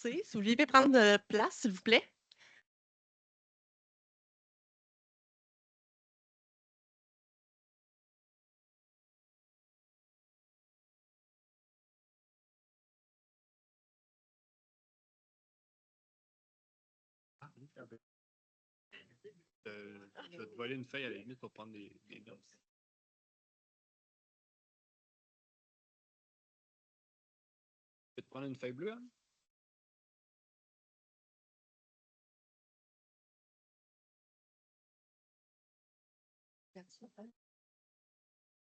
Si vous vouliez prendre place, s'il vous plaît. Je vais te voler une feuille à la limite pour prendre des notes. Je vais te prendre une feuille bleue, hein?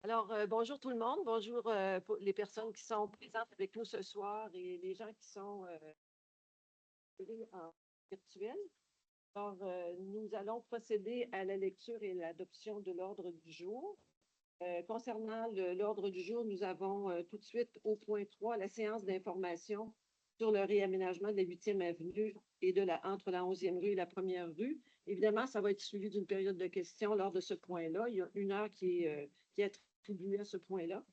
Alors, bonjour tout le monde, bonjour pour les personnes qui sont présentes avec nous ce soir et les gens qui sont en virtuel. Alors, nous allons procéder à la lecture et l'adoption de l'ordre du jour. Concernant l'ordre du jour, nous avons tout de suite au point 3 la séance d'information sur le réaménagement de la 8e avenue et entre la 11e rue et la 1e rue. Évidemment, ça va être suivi d'une période de questions lors de ce point-là. Il y a 1 heure qui est attribuée à ce point-là.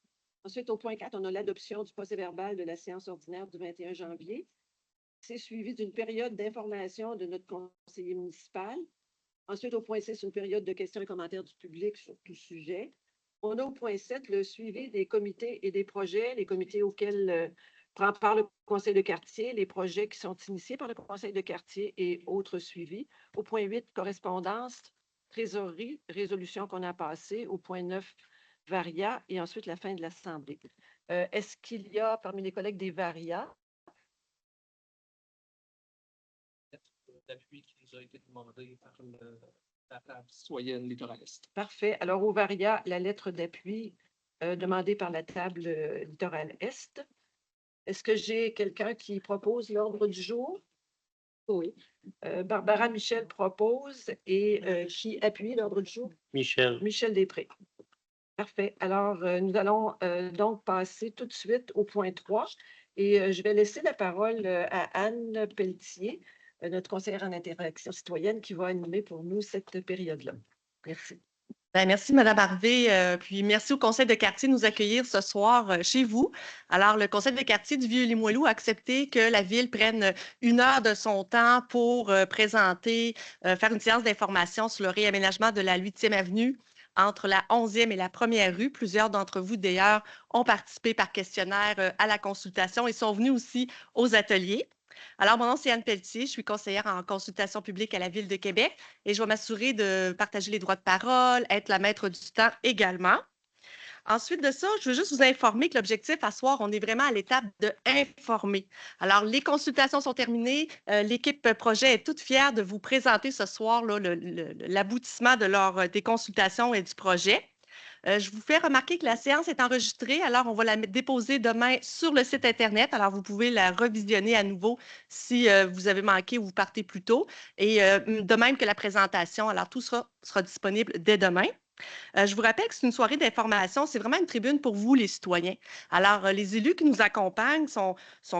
Ensuite, au point 4, on a l'adoption du procès-verbal de la séance ordinaire du 21 janvier. C'est suivi d'une période d'information de notre conseiller municipal. Ensuite, au point 6, une période de questions et commentaires du public sur tout sujet. On a au point 7 le suivi des comités et des projets, les comités auxquels prend part le conseil de quartier, les projets qui sont initiés par le conseil de quartier et autres suivis. Au point 8, correspondance, trésorerie, résolution qu'on a passée. Au point 9, varia et ensuite la fin de l'Assemblée. Est-ce qu'il y a parmi les collègues des varias? D'appui qui nous a été demandé par la table citoyenne Littoral-Est. Parfait. Alors, au varia, la lettre d'appui demandée par la table Littoral-Est. Est-ce que j'ai quelqu'un qui propose l'ordre du jour? Oui. Barbara Michel propose et qui appuie l'ordre du jour? Michel. Michel Després. Parfait. Alors, nous allons donc passer tout de suite au point 3 et je vais laisser la parole à Anne Pelletier, notre conseillère en interaction citoyenne qui va animer pour nous cette période-là. Merci. Ben, merci, Mme Harvey. Puis merci au conseil de quartier de nous accueillir ce soir chez vous. Alors, le conseil de quartier du Vieux-Limoilou a accepté que la ville prenne 1 heure de son temps pour présenter, faire une séance d'information sur le réaménagement de la 8e avenue entre la 11e et la 1e rue. Plusieurs d'entre vous, d'ailleurs, ont participé par questionnaire à la consultation et sont venus aussi aux ateliers. Alors, mon nom, c'est Anne Pelletier, je suis conseillère en consultation publique à la Ville de Québec et je vais m'assurer de partager les droits de parole, être la maître du temps également. Ensuite de ça, je veux juste vous informer que l'objectif à ce soir, on est vraiment à l'étape de informer. Alors, les consultations sont terminées. L'équipe projet est toute fière de vous présenter ce soir l'aboutissement des consultations et du projet. Je vous fais remarquer que la séance est enregistrée, alors on va la déposer demain sur le site Internet. Alors, vous pouvez la revisionner à nouveau si vous avez manqué ou vous partez plus tôt. Et de même que la présentation, alors tout sera disponible dès demain. Je vous rappelle que c'est une soirée d'information, c'est vraiment une tribune pour vous, les citoyens. Alors, les élus qui nous accompagnent sont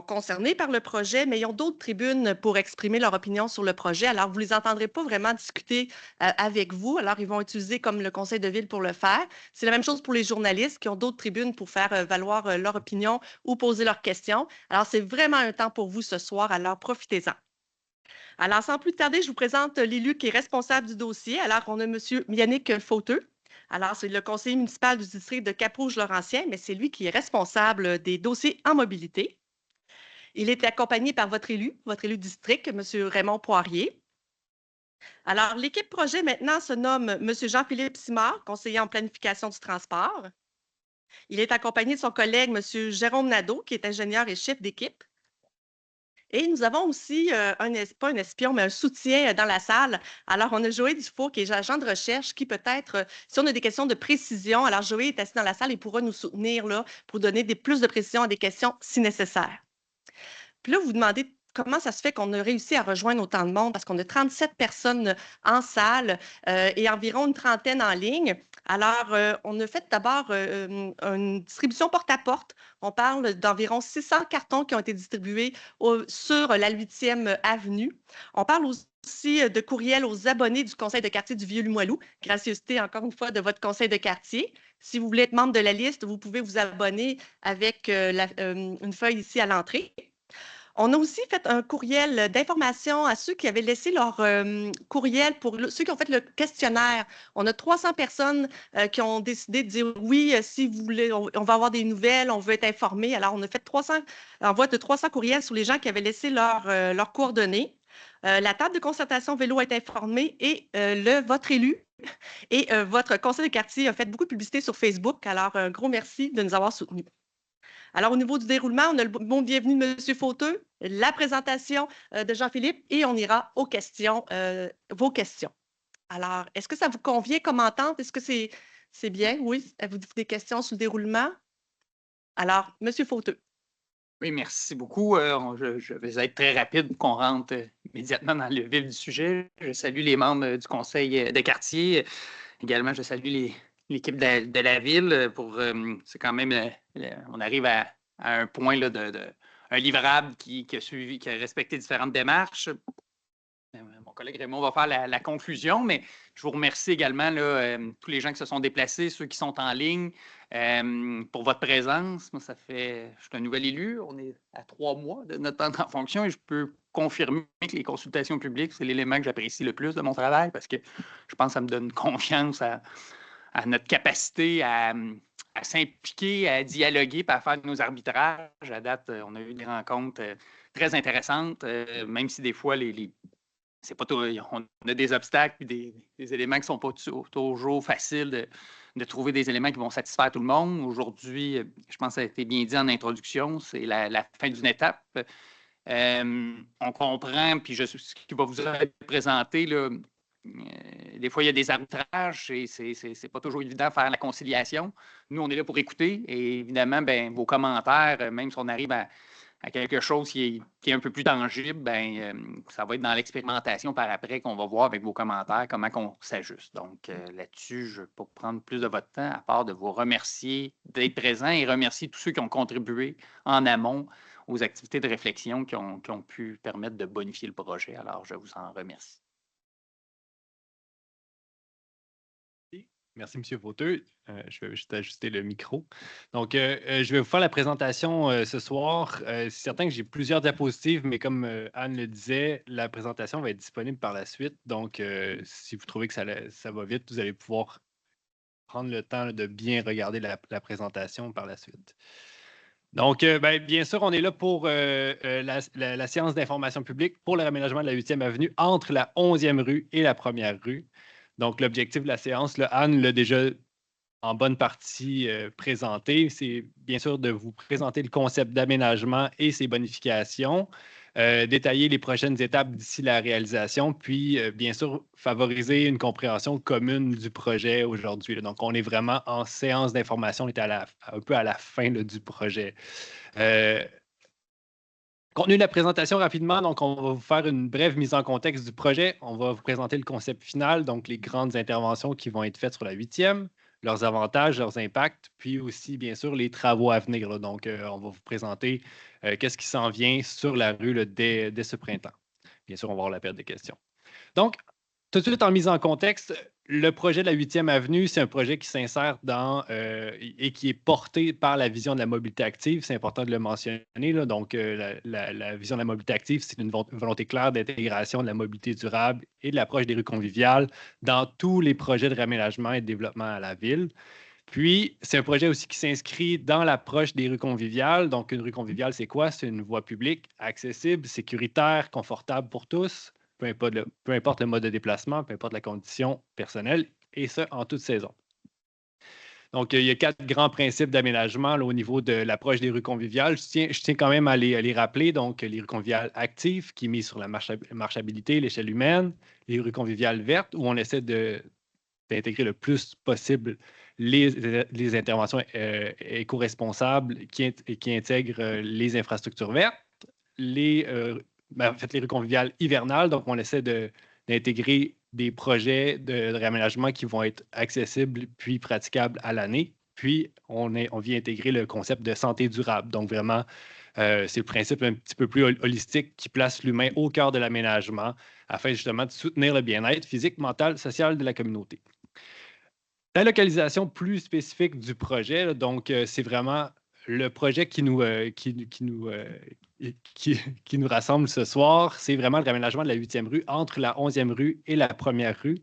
concernés par le projet, mais ils ont d'autres tribunes pour exprimer leur opinion sur le projet. Alors, vous ne les entendrez pas vraiment discuter avec vous. Alors, ils vont utiliser comme le conseil de ville pour le faire. C'est la même chose pour les journalistes qui ont d'autres tribunes pour faire valoir leur opinion ou poser leurs questions. Alors, c'est vraiment un temps pour vous ce soir, alors profitez-en. Alors, sans plus tarder, je vous présente l'élu qui est responsable du dossier. Alors, on a M. Yannick Fauteux. Alors, c'est le conseiller municipal du district de Cap-Rouge-Laurentien, mais c'est lui qui est responsable des dossiers en mobilité. Il est accompagné par votre élu district, M. Raymond Poirier. Alors, l'équipe projet maintenant se nomme M. Jean-Philippe Simard, conseiller en planification du transport. Il est accompagné de son collègue, M. Jérôme Nadeau, qui est ingénieur et chef d'équipe. Et nous avons aussi, pas un espion, mais un soutien dans la salle. Alors, on a Joël Dufour, qui est agent de recherche, qui peut-être, si on a des questions de précision, alors Joël est assis dans la salle et pourra nous soutenir là, pour donner plus de précision à des questions si nécessaire. Puis là, vous vous demandez comment ça se fait qu'on a réussi à rejoindre autant de monde, parce qu'on a 37 personnes en salle et environ une trentaine en ligne. Alors, on a fait d'abord une distribution porte-à-porte. On parle d'environ 600 cartons qui ont été distribués sur la 8e avenue. On parle aussi de courriels aux abonnés du conseil de quartier du Vieux-Limoilou. Gracieuseté, encore une fois, de votre conseil de quartier. Si vous voulez être membre de la liste, vous pouvez vous abonner avec une feuille ici à l'entrée. On a aussi fait un courriel d'information à ceux qui avaient laissé leur courriel pour ceux qui ont fait le questionnaire. On a 300 personnes qui ont décidé de dire oui, si vous voulez, on va avoir des nouvelles, on veut être informé. Alors, on a fait envoi de 300 courriels sur les gens qui avaient laissé leurs coordonnées. La table de concertation vélo est informée et votre élu et votre conseil de quartier a fait beaucoup de publicité sur Facebook. Alors, un gros merci de nous avoir soutenus. Alors, au niveau du déroulement, on a le bon bienvenue de M. Fauteux, la présentation de Jean-Philippe et on ira aux questions, vos questions. Alors, est-ce que ça vous convient comme entente? Est-ce que c'est bien? Oui? Avez-vous des questions sur le déroulement? Alors, M. Fauteux. Oui, merci beaucoup. Je vais être très rapide pour qu'on rentre immédiatement dans le vif du sujet. Je salue les membres du conseil de quartier. Également, je salue l'équipe de la ville. C'est quand même, on arrive à un point là, un livrable qui a respecté différentes démarches. Mon collègue Raymond va faire la conclusion, mais je vous remercie également là, tous les gens qui se sont déplacés, ceux qui sont en ligne, pour votre présence. Moi, je suis un nouvel élu. On est à 3 mois de notre temps en fonction et je peux confirmer que les consultations publiques, c'est l'élément que j'apprécie le plus de mon travail parce que je pense que ça me donne confiance à notre capacité à s'impliquer, à dialoguer, puis à faire nos arbitrages. À date, on a eu des rencontres très intéressantes, même si des fois, c'est pas on a des obstacles et des éléments qui ne sont pas toujours faciles de trouver des éléments qui vont satisfaire tout le monde. Aujourd'hui, je pense que ça a été bien dit en introduction, c'est la fin d'une étape. On comprend, puis ce qui va vous être présenté, là, des fois, il y a des arbitrages et c'est pas toujours évident de faire la conciliation. Nous, on est là pour écouter et évidemment, ben, vos commentaires, même si on arrive à quelque chose qui est un peu plus tangible, ça va être dans l'expérimentation par après qu'on va voir avec vos commentaires comment on s'ajuste. Donc, là-dessus, je ne vais pas prendre plus de votre temps, à part de vous remercier d'être présent et remercier tous ceux qui ont contribué en amont aux activités de réflexion qui ont pu permettre de bonifier le projet. Alors, je vous en remercie. Merci, M. Fauteux. Je vais juste ajuster le micro. Donc, je vais vous faire la présentation ce soir. C'est certain que j'ai plusieurs diapositives, mais comme Anne le disait, la présentation va être disponible par la suite. Donc, si vous trouvez que ça va vite, vous allez pouvoir prendre le temps de bien regarder la présentation par la suite. Donc, bien sûr, on est là pour la séance d'information publique pour le raménagement de la 8e avenue entre la 11e rue et la 1re rue. Donc, l'objectif de la séance, Anne l'a déjà en bonne partie présenté. C'est bien sûr de vous présenter le concept d'aménagement et ses bonifications, détailler les prochaines étapes d'ici la réalisation, puis bien sûr favoriser une compréhension commune du projet aujourd'hui. Donc, on est vraiment en séance d'information, on est un peu à la fin du projet. Contenu de la présentation rapidement, donc on va vous faire une brève mise en contexte du projet. On va vous présenter le concept final, donc les grandes interventions qui vont être faites sur la 8e, leurs avantages, leurs impacts, puis aussi, bien sûr, les travaux à venir. Là. Donc, on va vous présenter qu'est-ce qui s'en vient sur la rue là, dès ce printemps. Bien sûr, on va avoir la période des questions. Donc, tout de suite, en mise en contexte, le projet de la 8e avenue, c'est un projet qui s'insère dans et qui est porté par la vision de la mobilité active. C'est important de le mentionner. Là. Donc, la vision de la mobilité active, c'est une volonté claire d'intégration de la mobilité durable et de l'approche des rues conviviales dans tous les projets de réaménagement et de développement à la ville. Puis, c'est un projet aussi qui s'inscrit dans l'approche des rues conviviales. Donc, une rue conviviale, c'est quoi? C'est une voie publique accessible, sécuritaire, confortable pour tous. Peu importe le mode de déplacement, peu importe la condition personnelle, et ça en toute saison. Donc, il y a 4 grands principes d'aménagement au niveau de l'approche des rues conviviales. Je tiens quand même à les rappeler. Donc, les rues conviviales actives qui misent sur la marchabilité, l'échelle humaine, les rues conviviales vertes où on essaie d'intégrer le plus possible les interventions éco-responsables qui intègrent les infrastructures vertes, les rues conviviales hivernales. Donc, on essaie d'intégrer des projets de réaménagement qui vont être accessibles puis praticables à l'année. Puis, on vient intégrer le concept de santé durable. Donc, vraiment, c'est le principe un petit peu plus holistique qui place l'humain au cœur de l'aménagement afin justement de soutenir le bien-être physique, mental, social de la communauté. La localisation plus spécifique du projet, là, donc, c'est vraiment le projet qui nous rassemble ce soir, c'est vraiment le réaménagement de la 8e rue entre la 11e rue et la 1re rue.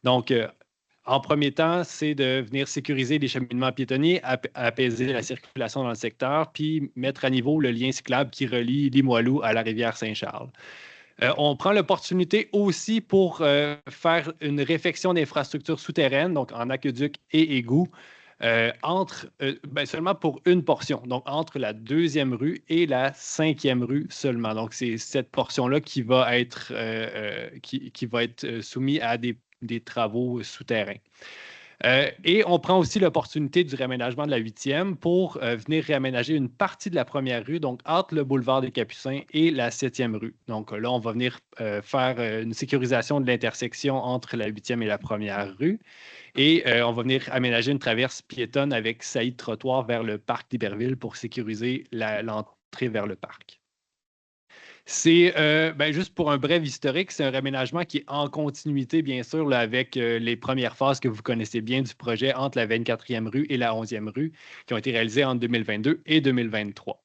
Donc, en premier temps, c'est de venir sécuriser les cheminements piétonniers, apaiser la circulation dans le secteur, puis mettre à niveau le lien cyclable qui relie Limoilou à la rivière Saint-Charles. On prend l'opportunité aussi pour faire une réfection d'infrastructures souterraines, donc en aqueduc et égouts, seulement pour une portion, donc entre la 2e rue et la 5e rue seulement. Donc, c'est cette portion-là qui va être, soumise à des travaux souterrains. Et on prend aussi l'opportunité du réaménagement de la 8e pour venir réaménager une partie de la 1re rue, donc entre le boulevard des Capucins et la 7e rue. Donc là, on va venir faire une sécurisation de l'intersection entre la 8e et la 1re rue. Et on va venir aménager une traverse piétonne avec saillie de trottoir vers le parc d'Iberville pour sécuriser l'entrée vers le parc. C'est juste pour un bref historique, c'est un réaménagement qui est en continuité, bien sûr, là, avec les premières phases que vous connaissez bien du projet entre la 24e rue et la 11e rue, qui ont été réalisées en 2022 et 2023.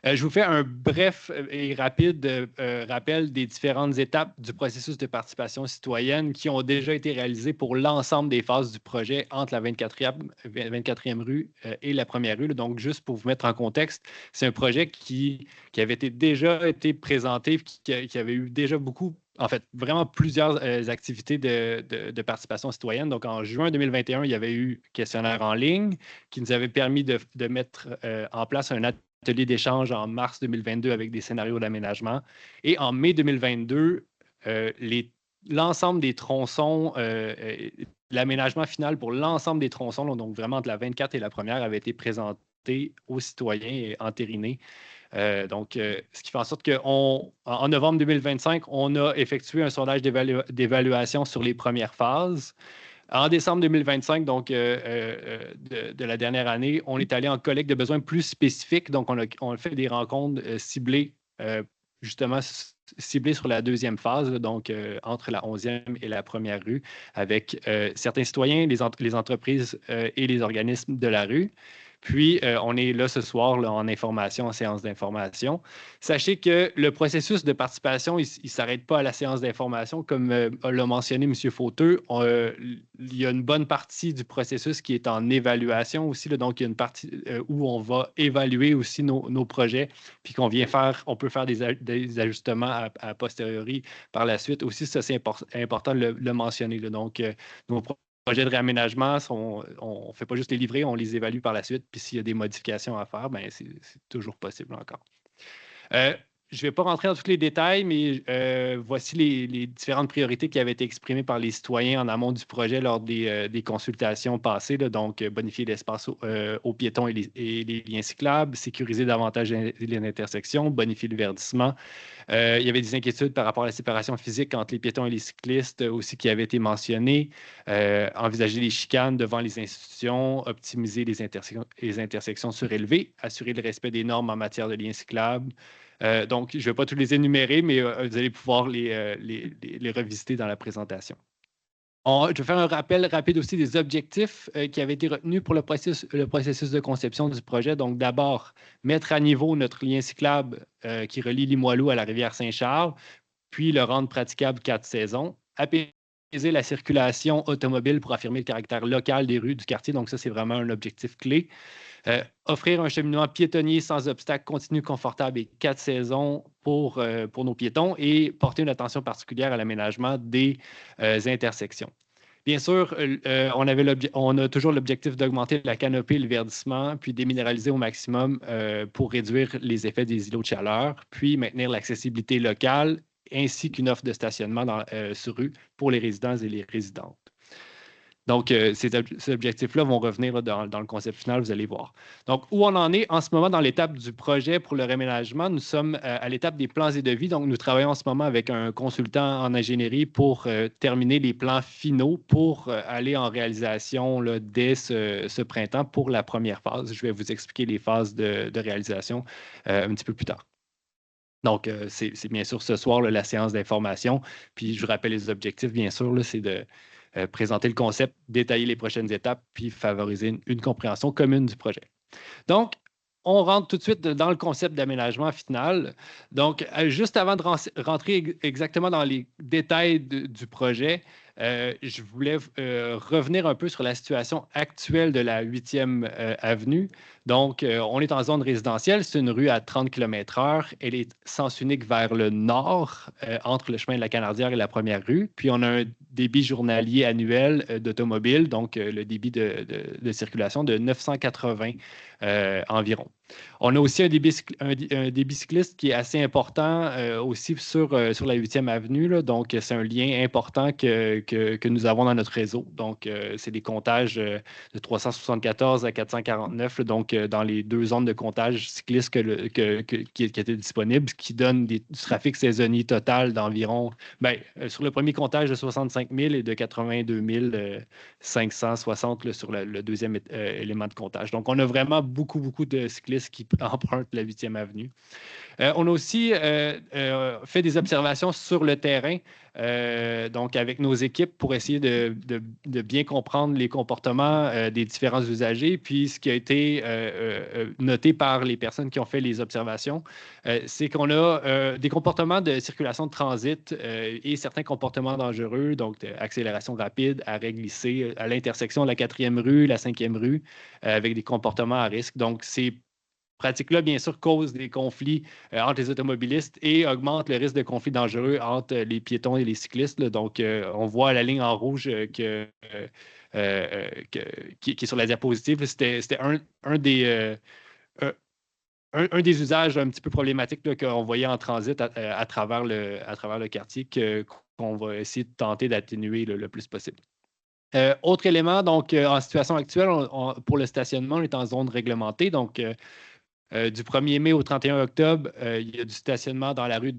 Je vous fais un bref et rapide rappel des différentes étapes du processus de participation citoyenne qui ont déjà été réalisées pour l'ensemble des phases du projet entre la 24e rue et la 1re rue. Donc, juste pour vous mettre en contexte, c'est un projet qui avait déjà été présenté, qui avait eu déjà vraiment plusieurs activités de participation citoyenne. Donc, en juin 2021, il y avait eu questionnaire en ligne qui nous avait permis de mettre en place un atelier d'échange en mars 2022 avec des scénarios d'aménagement. Et en mai 2022, l'ensemble des tronçons, l'aménagement final pour l'ensemble des tronçons, donc vraiment entre la 24 et la 1re, avait été présenté aux citoyens et entériné. Ce qui fait en sorte qu'en novembre 2025, on a effectué un sondage d'évaluation sur les premières phases. En décembre 2025, donc de la dernière année, on est allé en collecte de besoins plus spécifiques. Donc, on a fait des rencontres ciblées, justement ciblées sur la 2e phase, donc entre la 11e et la 1re rue, avec certains citoyens, les entreprises et les organismes de la rue. Puis, on est là ce soir là, en séance d'information. Sachez que le processus de participation, il ne s'arrête pas à la séance d'information. Comme l'a mentionné M. Fauteux, il y a une bonne partie du processus qui est en évaluation aussi. Là, donc, il y a une partie où on va évaluer aussi nos projets, puis on peut faire des ajustements à posteriori par la suite. Aussi, ça, c'est important de le mentionner. Là. Donc, nos projets de réaménagement, on ne fait pas juste les livrer, on les évalue par la suite. Puis s'il y a des modifications à faire, c'est toujours possible encore. Je ne vais pas rentrer dans tous les détails, mais voici les différentes priorités qui avaient été exprimées par les citoyens en amont du projet lors des consultations passées. Là, donc, bonifier l'espace aux piétons et les liens cyclables, sécuriser davantage les intersections, bonifier le verdissement. Il y avait des inquiétudes par rapport à la séparation physique entre les piétons et les cyclistes aussi qui avaient été mentionnées. Envisager les chicanes devant les institutions, optimiser les intersections surélevées, assurer le respect des normes en matière de liens cyclables. Donc, je ne vais pas tous les énumérer, mais vous allez pouvoir les revisiter dans la présentation. Je vais faire un rappel rapide aussi des objectifs qui avaient été retenus pour le processus de conception du projet. Donc, d'abord, mettre à niveau notre lien cyclable qui relie Limoilou à la rivière Saint-Charles, puis le rendre praticable 4 saisons. Apaiser la circulation automobile pour affirmer le caractère local des rues du quartier. Donc, ça, c'est vraiment un objectif clé. Offrir un cheminement piétonnier sans obstacle continu, confortable et 4 saisons pour nos piétons et porter une attention particulière à l'aménagement des intersections. Bien sûr, on a toujours l'objectif d'augmenter la canopée et le verdissement, puis déminéraliser au maximum pour réduire les effets des îlots de chaleur, puis maintenir l'accessibilité locale ainsi qu'une offre de stationnement sur rue pour les résidents et les résidentes. Donc, ces objectifs-là vont revenir là, dans le concept final, vous allez voir. Donc, où on en est en ce moment dans l'étape du projet pour le réaménagement, nous sommes à l'étape des plans et devis. Donc, nous travaillons en ce moment avec un consultant en ingénierie pour terminer les plans finaux pour aller en réalisation là, dès ce printemps pour la première phase. Je vais vous expliquer les phases de réalisation un petit peu plus tard. Donc, c'est bien sûr ce soir là, la séance d'information. Puis, je vous rappelle les objectifs, bien sûr, c'est de présenter le concept, détailler les prochaines étapes, puis favoriser une compréhension commune du projet. Donc, on rentre tout de suite dans le concept d'aménagement final. Donc, juste avant de rentrer exactement dans les détails du projet, je voulais revenir un peu sur la situation actuelle de la 8e avenue. Donc, on est en zone résidentielle. C'est une rue à 30 km/h. Elle est sens unique vers le nord, entre le chemin de la Canardière et la première rue. Puis, on a un débit journalier annuel d'automobile, donc le débit de circulation de 980 environ. On a aussi un débit cycliste qui est assez important aussi sur la 8e avenue. Là. Donc, c'est un lien important que nous avons dans notre réseau. Donc, c'est des comptages de 374 à 449, là, donc dans les 2 zones de comptage cyclistes qui étaient disponibles, ce qui donne du trafic saisonnier total d'environ, sur le premier comptage de 65 000 et de 82 560 là, sur le deuxième élément de comptage. Donc, on a vraiment beaucoup de cyclistes qui empruntent la 8e avenue. On a aussi fait des observations sur le terrain, donc avec nos équipes pour essayer de bien comprendre les comportements des différents usagers. Puis ce qui a été noté par les personnes qui ont fait les observations, c'est qu'on a des comportements de circulation de transit et certains comportements dangereux, donc accélération rapide, arrêt glissé à l'intersection de la 4e rue, la 5e rue, avec des comportements à risque. Donc, ces pratique-là, bien sûr, cause des conflits entre les automobilistes et augmente le risque de conflits dangereux entre les piétons et les cyclistes. Là. Donc, on voit la ligne en rouge qui est sur la diapositive. C'était un des usages un petit peu problématiques là, qu'on voyait en transit à travers le quartier qu'on va essayer de tenter d'atténuer le plus possible. Autre élément, donc, en situation actuelle, pour le stationnement, on est en zone réglementée. Donc, du 1er mai au 31 octobre, il y a du stationnement dans la rue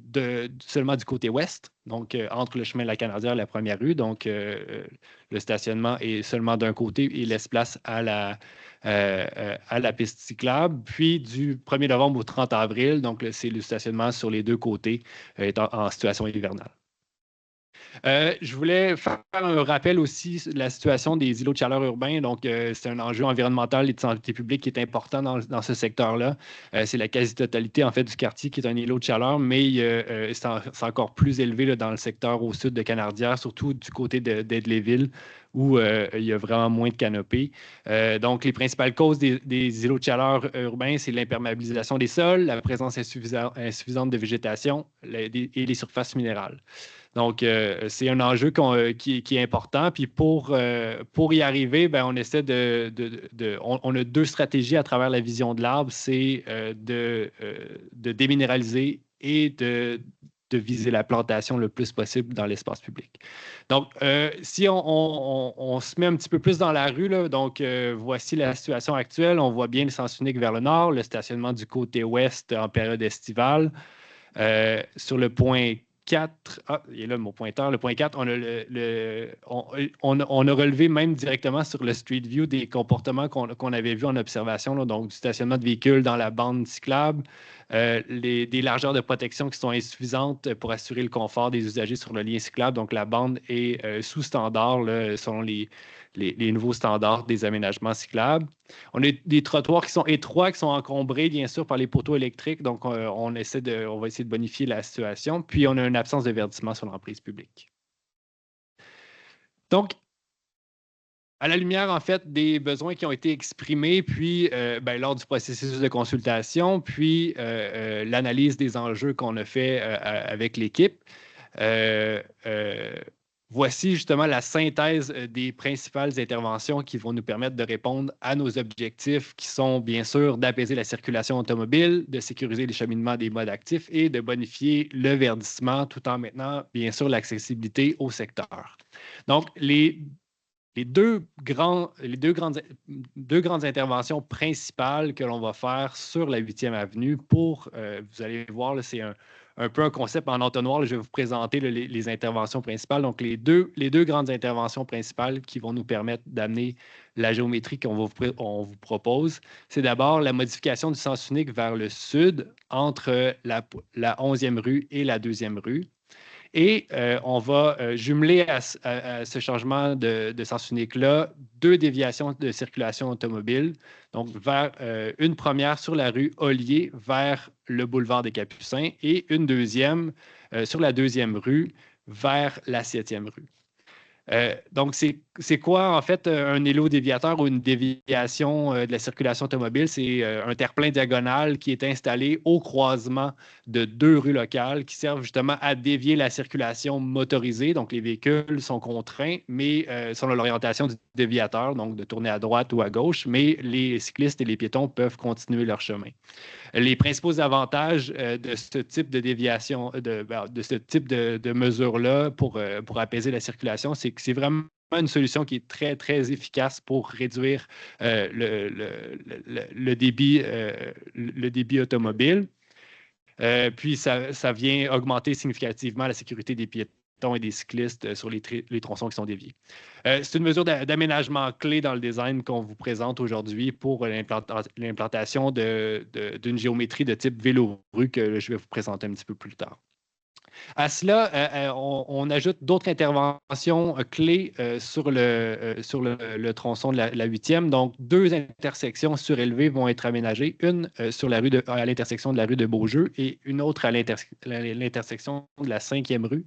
seulement du côté ouest, donc entre le chemin de la Canardière et la première rue. Donc, le stationnement est seulement d'un côté et laisse place à la piste cyclable. Puis, du 1er novembre au 30 avril, donc c'est le stationnement sur les 2 côtés en situation hivernale. Je voulais faire un rappel aussi de la situation des îlots de chaleur urbains. Donc, c'est un enjeu environnemental et de santé publique qui est important dans ce secteur-là. C'est la quasi-totalité, en fait, du quartier qui est un îlot de chaleur, mais c'est encore plus élevé là, dans le secteur au sud de Canardière, surtout du côté d'Edléville, où il y a vraiment moins de canopées. Donc, les principales causes des îlots de chaleur urbains, c'est l'imperméabilisation des sols, la présence insuffisante de végétation et les surfaces minérales. Donc, c'est un enjeu qui est important. Puis pour y arriver, on essaie on a 2 stratégies à travers la vision de l'arbre. C'est de déminéraliser et de viser la plantation le plus possible dans l'espace public. Donc, si on se met un petit peu plus dans la rue, là, donc voici la situation actuelle. On voit bien le sens unique vers le nord, le stationnement du côté ouest en période estivale. Sur le point 4, il est là mon pointeur. Le point 4, on a relevé même directement sur le Street View des comportements qu'on avait vus en observation, là, donc du stationnement de véhicules dans la bande cyclable, des largeurs de protection qui sont insuffisantes pour assurer le confort des usagers sur le lien cyclable. Donc, la bande est sous standard là, selon les nouveaux standards des aménagements cyclables. On a des trottoirs qui sont étroits, qui sont encombrés, bien sûr, par les poteaux électriques. Donc, on va essayer de bonifier la situation. Puis, on a une absence de verdissement sur l'emprise publique. Donc, à la lumière, en fait, des besoins qui ont été exprimés, puis lors du processus de consultation, puis l'analyse des enjeux qu'on a fait avec l'équipe, voici justement la synthèse des principales interventions qui vont nous permettre de répondre à nos objectifs qui sont bien sûr d'apaiser la circulation automobile, de sécuriser les cheminements des modes actifs et de bonifier le verdissement tout en maintenant bien sûr l'accessibilité au secteur. Donc, les deux grandes interventions principales que l'on va faire sur la 8e avenue vous allez voir, c'est un peu un concept en entonnoir. Là, je vais vous présenter les interventions principales. Donc, les deux grandes interventions principales qui vont nous permettre d'amener la géométrie qu'on vous propose, c'est d'abord la modification du sens unique vers le sud entre la 11e rue et la 2e rue. Et on va jumeler à ce changement de sens unique-là 2 déviations de circulation automobile, donc vers une première sur la rue Ollier vers le boulevard des Capucins et une deuxième sur la 2e rue vers la 7e rue. Donc, c'est quoi, en fait, un élo déviateur ou une déviation de la circulation automobile? C'est un terre-plein diagonal qui est installé au croisement de 2 rues locales qui servent justement à dévier la circulation motorisée. Donc, les véhicules sont contraints, mais selon l'orientation du déviateur, donc de tourner à droite ou à gauche, mais les cyclistes et les piétons peuvent continuer leur chemin. Les principaux avantages de ce type de déviation, de ce type de mesure-là pour apaiser la circulation, c'est que c'est vraiment une solution qui est très, très efficace pour réduire le débit automobile. Puis, ça vient augmenter significativement la sécurité des piétons et des cyclistes sur les tronçons qui sont déviés. C'est une mesure d'aménagement clé dans le design qu'on vous présente aujourd'hui pour l'implantation d'une géométrie de type vélo-rue que je vais vous présenter un petit peu plus tard. À cela, on ajoute d'autres interventions clés sur le tronçon de la 8e. Donc, 2 intersections surélevées vont être aménagées, une à l'intersection de la rue de Beaujeu et une autre à l'intersection de la 5e rue.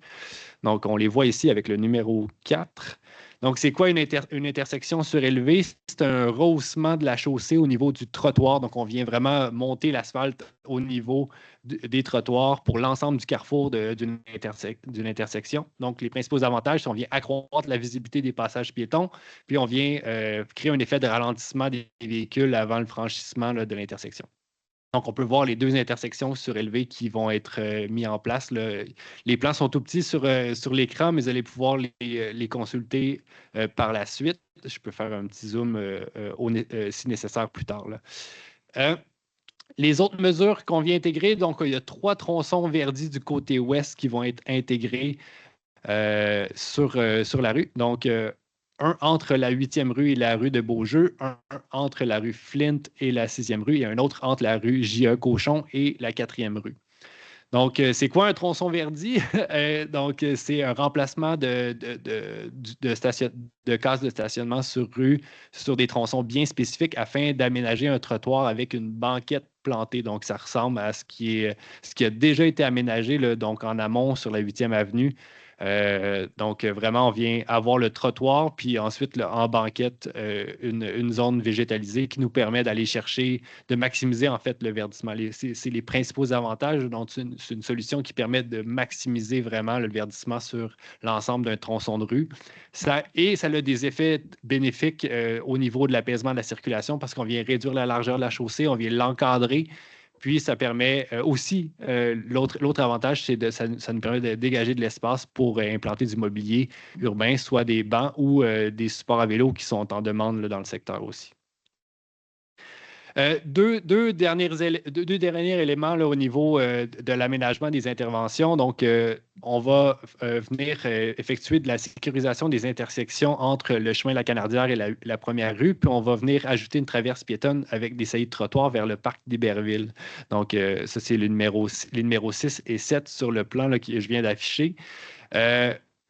Donc, on les voit ici avec le numéro 4. Donc, c'est quoi une intersection surélevée? C'est un rehaussement de la chaussée au niveau du trottoir. Donc, on vient vraiment monter l'asphalte au niveau des trottoirs pour l'ensemble du carrefour d'une intersection. Donc, les principaux avantages, c'est qu'on vient accroître la visibilité des passages piétons, puis on vient créer un effet de ralentissement des véhicules avant le franchissement de l'intersection. Donc, on peut voir les 2 intersections surélevées qui vont être mis en place. Les plans sont tout petits sur l'écran, mais vous allez pouvoir les consulter par la suite. Je peux faire un petit zoom si nécessaire plus tard. Les autres mesures qu'on vient intégrer, donc il y a 3 tronçons verdis du côté ouest qui vont être intégrés sur la rue. Donc, un entre la 8e rue et la rue de Beaujeu, un entre la rue Flint et la 6e rue et un autre entre la rue J.E. Cochon et la 4e rue. Donc, c'est quoi un tronçon verdi? Donc, c'est un remplacement de cases de stationnement sur rue sur des tronçons bien spécifiques afin d'aménager un trottoir avec une banquette plantée. Donc, ça ressemble à ce qui a déjà été aménagé donc en amont sur la 8e avenue. Donc, vraiment, on vient avoir le trottoir, puis ensuite, en banquette, une zone végétalisée qui nous permet d'aller chercher, de maximiser, en fait, le verdissement. C'est les principaux avantages. Donc, c'est une solution qui permet de maximiser vraiment le verdissement sur l'ensemble d'un tronçon de rue. Ça a des effets bénéfiques au niveau de l'apaisement de la circulation parce qu'on vient réduire la largeur de la chaussée, on vient l'encadrer. Puis, ça permet aussi, l'autre avantage, c'est que ça nous permet de dégager de l'espace pour implanter du mobilier urbain, soit des bancs ou des supports à vélo qui sont en demande dans le secteur aussi. Deux derniers éléments au niveau de l'aménagement des interventions. Donc, on va venir effectuer de la sécurisation des intersections entre le chemin de la Canardière et la première rue, puis on va venir ajouter une traverse piétonne avec des saillies de trottoir vers le parc d'Héberville. Donc, ça, c'est les numéros 6 et 7 sur le plan là, que je viens d'afficher.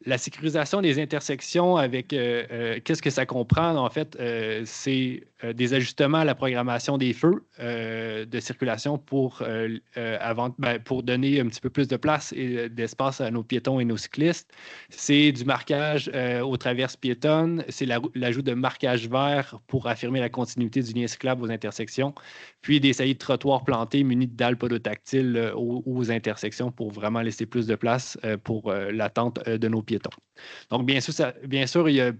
La sécurisation des intersections avec qu'est-ce que ça comprend? En fait, c'est des ajustements à la programmation des feux de circulation pour donner un petit peu plus de place et d'espace à nos piétons et nos cyclistes. C'est du marquage aux traverses piétonnes. C'est l'ajout de marquage vert pour affirmer la continuité du lien cyclable aux intersections. Puis des saillies de trottoir plantées munies de dalles podotactiles aux intersections pour vraiment laisser plus de place pour l'attente de nos piétons. Donc, bien sûr, il y a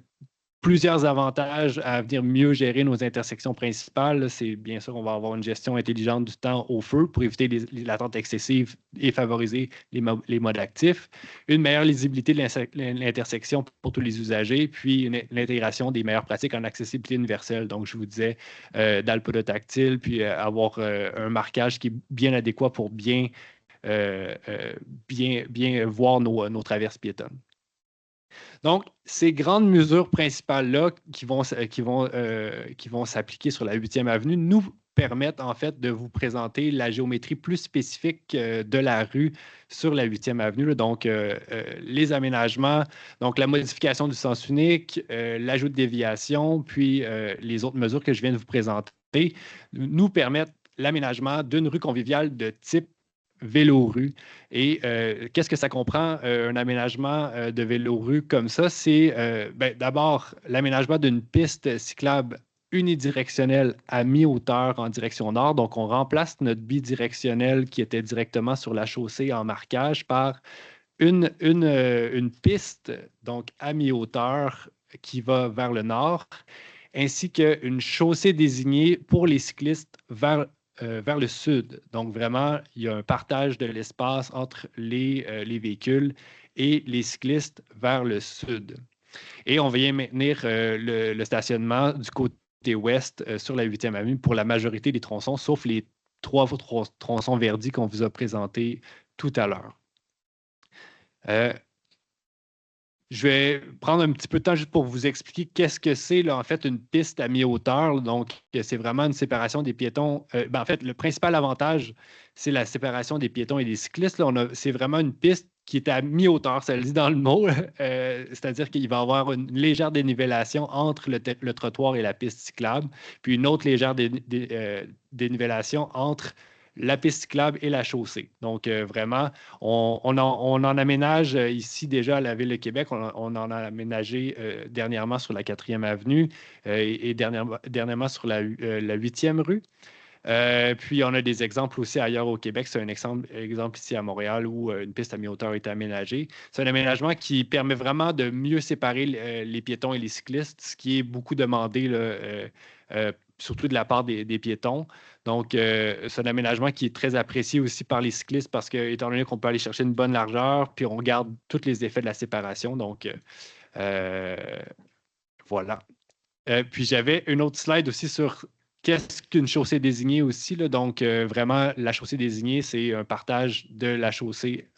plusieurs avantages à venir mieux gérer nos intersections principales. C'est bien sûr, on va avoir une gestion intelligente du temps au feu pour éviter l'attente excessive et favoriser les modes actifs, une meilleure lisibilité de l'intersection pour tous les usagers, puis l'intégration des meilleures pratiques en accessibilité universelle. Donc, je vous disais, dalles podotactiles, puis avoir un marquage qui est bien adéquat pour bien voir nos traverses piétonnes. Donc, ces grandes mesures principales-là qui vont s'appliquer sur la 8e avenue nous permettre en fait de vous présenter la géométrie plus spécifique de la rue sur la 8e avenue. Là. Donc, les aménagements, donc la modification du sens unique, l'ajout de déviation, puis les autres mesures que je viens de vous présenter nous permettent l'aménagement d'une rue conviviale de type vélo-rue. Et qu'est-ce que ça comprend, un aménagement de vélo-rue comme ça? C'est d'abord l'aménagement d'une piste cyclable unidirectionnelle à mi-hauteur en direction nord. Donc, on remplace notre bidirectionnel qui était directement sur la chaussée en marquage par une piste donc à mi-hauteur qui va vers le nord, ainsi qu'une chaussée désignée pour les cyclistes vers le sud. Donc, vraiment, il y a un partage de l'espace entre les véhicules et les cyclistes vers le sud. Et on vient maintenir le stationnement du côté ouest sur la 8e avenue pour la majorité des tronçons, sauf les trois tronçons verdis qu'on vous a présentés tout à l'heure. Je vais prendre un petit peu de temps juste pour vous expliquer qu'est-ce que c'est, là, en fait, une piste à mi-hauteur. Donc, c'est vraiment une séparation des piétons. En fait, le principal avantage, c'est la séparation des piétons et des cyclistes. C'est vraiment une piste qui est à mi-hauteur, ça le dit dans le mot. C'est-à-dire qu'il va y avoir une légère dénivellation entre le trottoir et la piste cyclable, puis une autre légère dénivellation entre la piste cyclable et la chaussée. Donc, vraiment, on en aménage ici déjà à la Ville de Québec. On en a aménagé dernièrement sur la 4e avenue et dernièrement sur la 8e rue. Puis, on a des exemples aussi ailleurs au Québec. C'est un exemple ici à Montréal où une piste à mi-hauteur est aménagée. C'est un aménagement qui permet vraiment de mieux séparer les piétons et les cyclistes, ce qui est beaucoup demandé, là, surtout de la part des piétons. Donc, c'est un aménagement qui est très apprécié aussi par les cyclistes parce que, étant donné qu'on peut aller chercher une bonne largeur, puis on garde tous les effets de la séparation. Donc, voilà. Puis, j'avais une autre slide aussi sur qu'est-ce qu'une chaussée désignée aussi, là. Donc, vraiment, la chaussée désignée, c'est un partage de la chaussée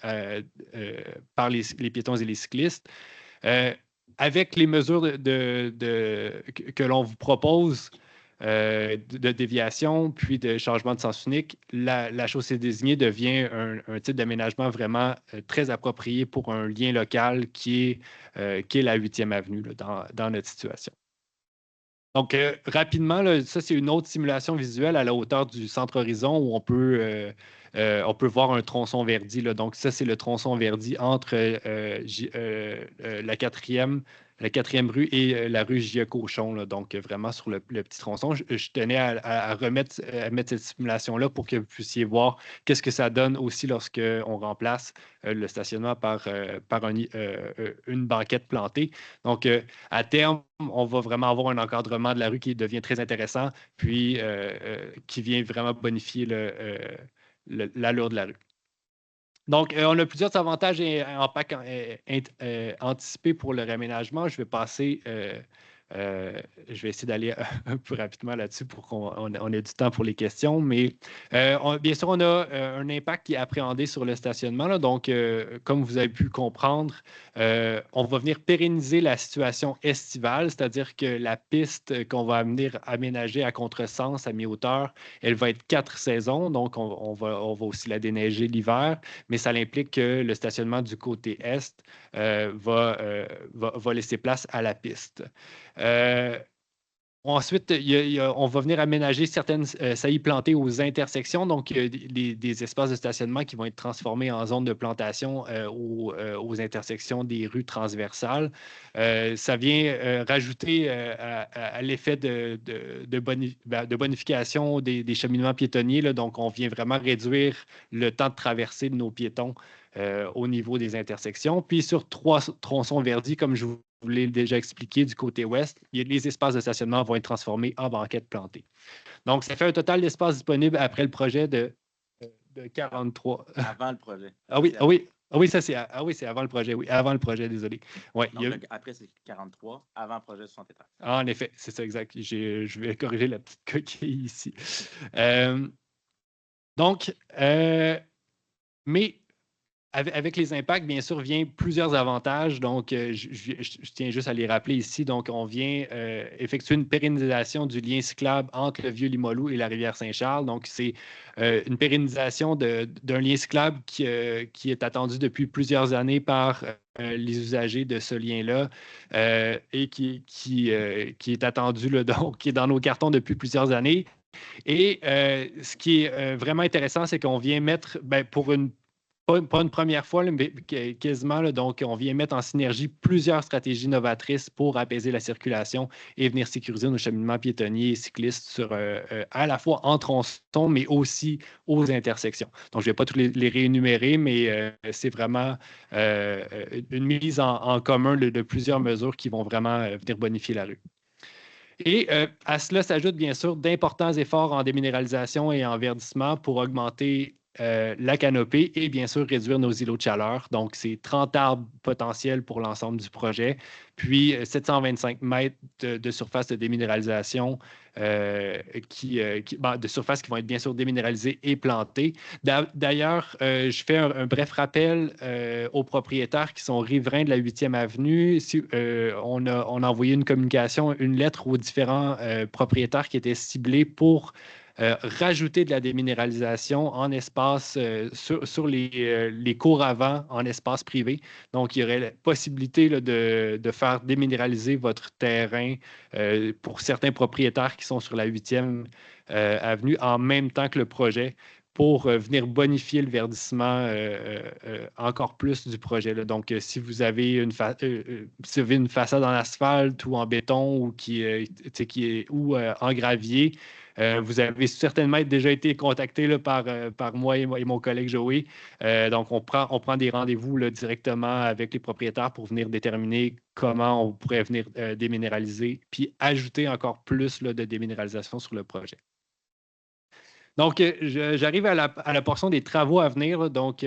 par les piétons et les cyclistes. Avec les mesures que l'on vous propose, de déviation, puis de changement de sens unique, la chaussée désignée devient un type d'aménagement vraiment très approprié pour un lien local qui est la 8e avenue là, dans notre situation. Donc, rapidement, là, ça, c'est une autre simulation visuelle à la hauteur du centre horizon où on peut voir un tronçon verdi. Là. Donc, ça, c'est le tronçon verdi entre la 4e rue et la rue J.E. Là. Donc, vraiment sur le petit tronçon. Je tenais à mettre cette simulation-là pour que vous puissiez voir qu'est-ce que ça donne aussi lorsqu'on remplace le stationnement par une banquette plantée. Donc, à terme, on va vraiment avoir un encadrement de la rue qui devient très intéressant, puis qui vient vraiment bonifier l'allure de la rue. Donc, on a plusieurs avantages et impacts anticipés pour le réaménagement. Je vais essayer d'aller un peu rapidement là-dessus pour qu'on ait du temps pour les questions. Mais bien sûr, on a un impact qui est appréhendé sur le stationnement. Là. Donc, comme vous avez pu le comprendre, on va venir pérenniser la situation estivale, c'est-à-dire que la piste qu'on va venir aménager à contresens, à mi-hauteur, elle va être 4 saisons. Donc, on va aussi la déneiger l'hiver, mais ça implique que le stationnement du côté est va laisser place à la piste. Ensuite, on va venir aménager certaines saillies plantées aux intersections, donc des espaces de stationnement qui vont être transformés en zones de plantation aux intersections des rues transversales. Ça vient rajouter à l'effet de bonification des cheminements piétonniers. Là, donc, on vient vraiment réduire le temps de traversée de nos piétons au niveau des intersections. Puis sur 3 tronçons verdis, comme je vous l'ai déjà expliqué du côté ouest, les espaces de stationnement vont être transformés en banquettes plantées. Donc, ça fait un total d'espace disponible après le projet de 43. Avant le projet. C'est avant le projet, oui. Avant le projet, désolé. Ouais, donc, après, c'est 43, avant le projet 60 étages. En effet, c'est ça, exact. Je vais corriger la petite coquille ici. Donc, mais avec les impacts, bien sûr, vient plusieurs avantages. Donc, je tiens juste à les rappeler ici. Donc, on vient effectuer une pérennisation du lien cyclable entre le Vieux-Limoilou et la rivière Saint-Charles. Donc, c'est une pérennisation d'un lien cyclable qui est attendu depuis plusieurs années par les usagers de ce lien-là et qui est attendu, là, donc, qui est dans nos cartons depuis plusieurs années. Et ce qui est vraiment intéressant, c'est qu'on vient mettre, pour pas une première fois, là, mais quasiment, là, donc on vient mettre en synergie plusieurs stratégies novatrices pour apaiser la circulation et venir sécuriser nos cheminements piétonniers et cyclistes à la fois en tronçon, mais aussi aux intersections. Donc, je ne vais pas tous les réénumérer, mais c'est vraiment une mise en commun de plusieurs mesures qui vont vraiment venir bonifier la rue. Et à cela s'ajoutent bien sûr d'importants efforts en déminéralisation et en verdissement pour augmenter la canopée et bien sûr réduire nos îlots de chaleur. Donc, c'est 30 arbres potentiels pour l'ensemble du projet, puis 725 mètres de surface de déminéralisation de surface qui vont être bien sûr déminéralisées et plantées. D'ailleurs, je fais un bref rappel aux propriétaires qui sont riverains de la 8e avenue. On a envoyé une communication, une lettre aux différents propriétaires qui étaient ciblés pour rajouter de la déminéralisation en espace sur les cours avant en espace privé. Donc, il y aurait la possibilité là, de faire déminéraliser votre terrain pour certains propriétaires qui sont sur la 8e avenue en même temps que le projet pour venir bonifier le verdissement encore plus du projet, là. Donc, si vous avez une façade en asphalte ou en béton ou en gravier, vous avez certainement déjà été contacté là, par moi et mon collègue Joey. Donc, on prend des rendez-vous là, directement avec les propriétaires pour venir déterminer comment on pourrait venir déminéraliser puis ajouter encore plus là, de déminéralisation sur le projet. Donc, j'arrive à la portion des travaux à venir, là. Donc,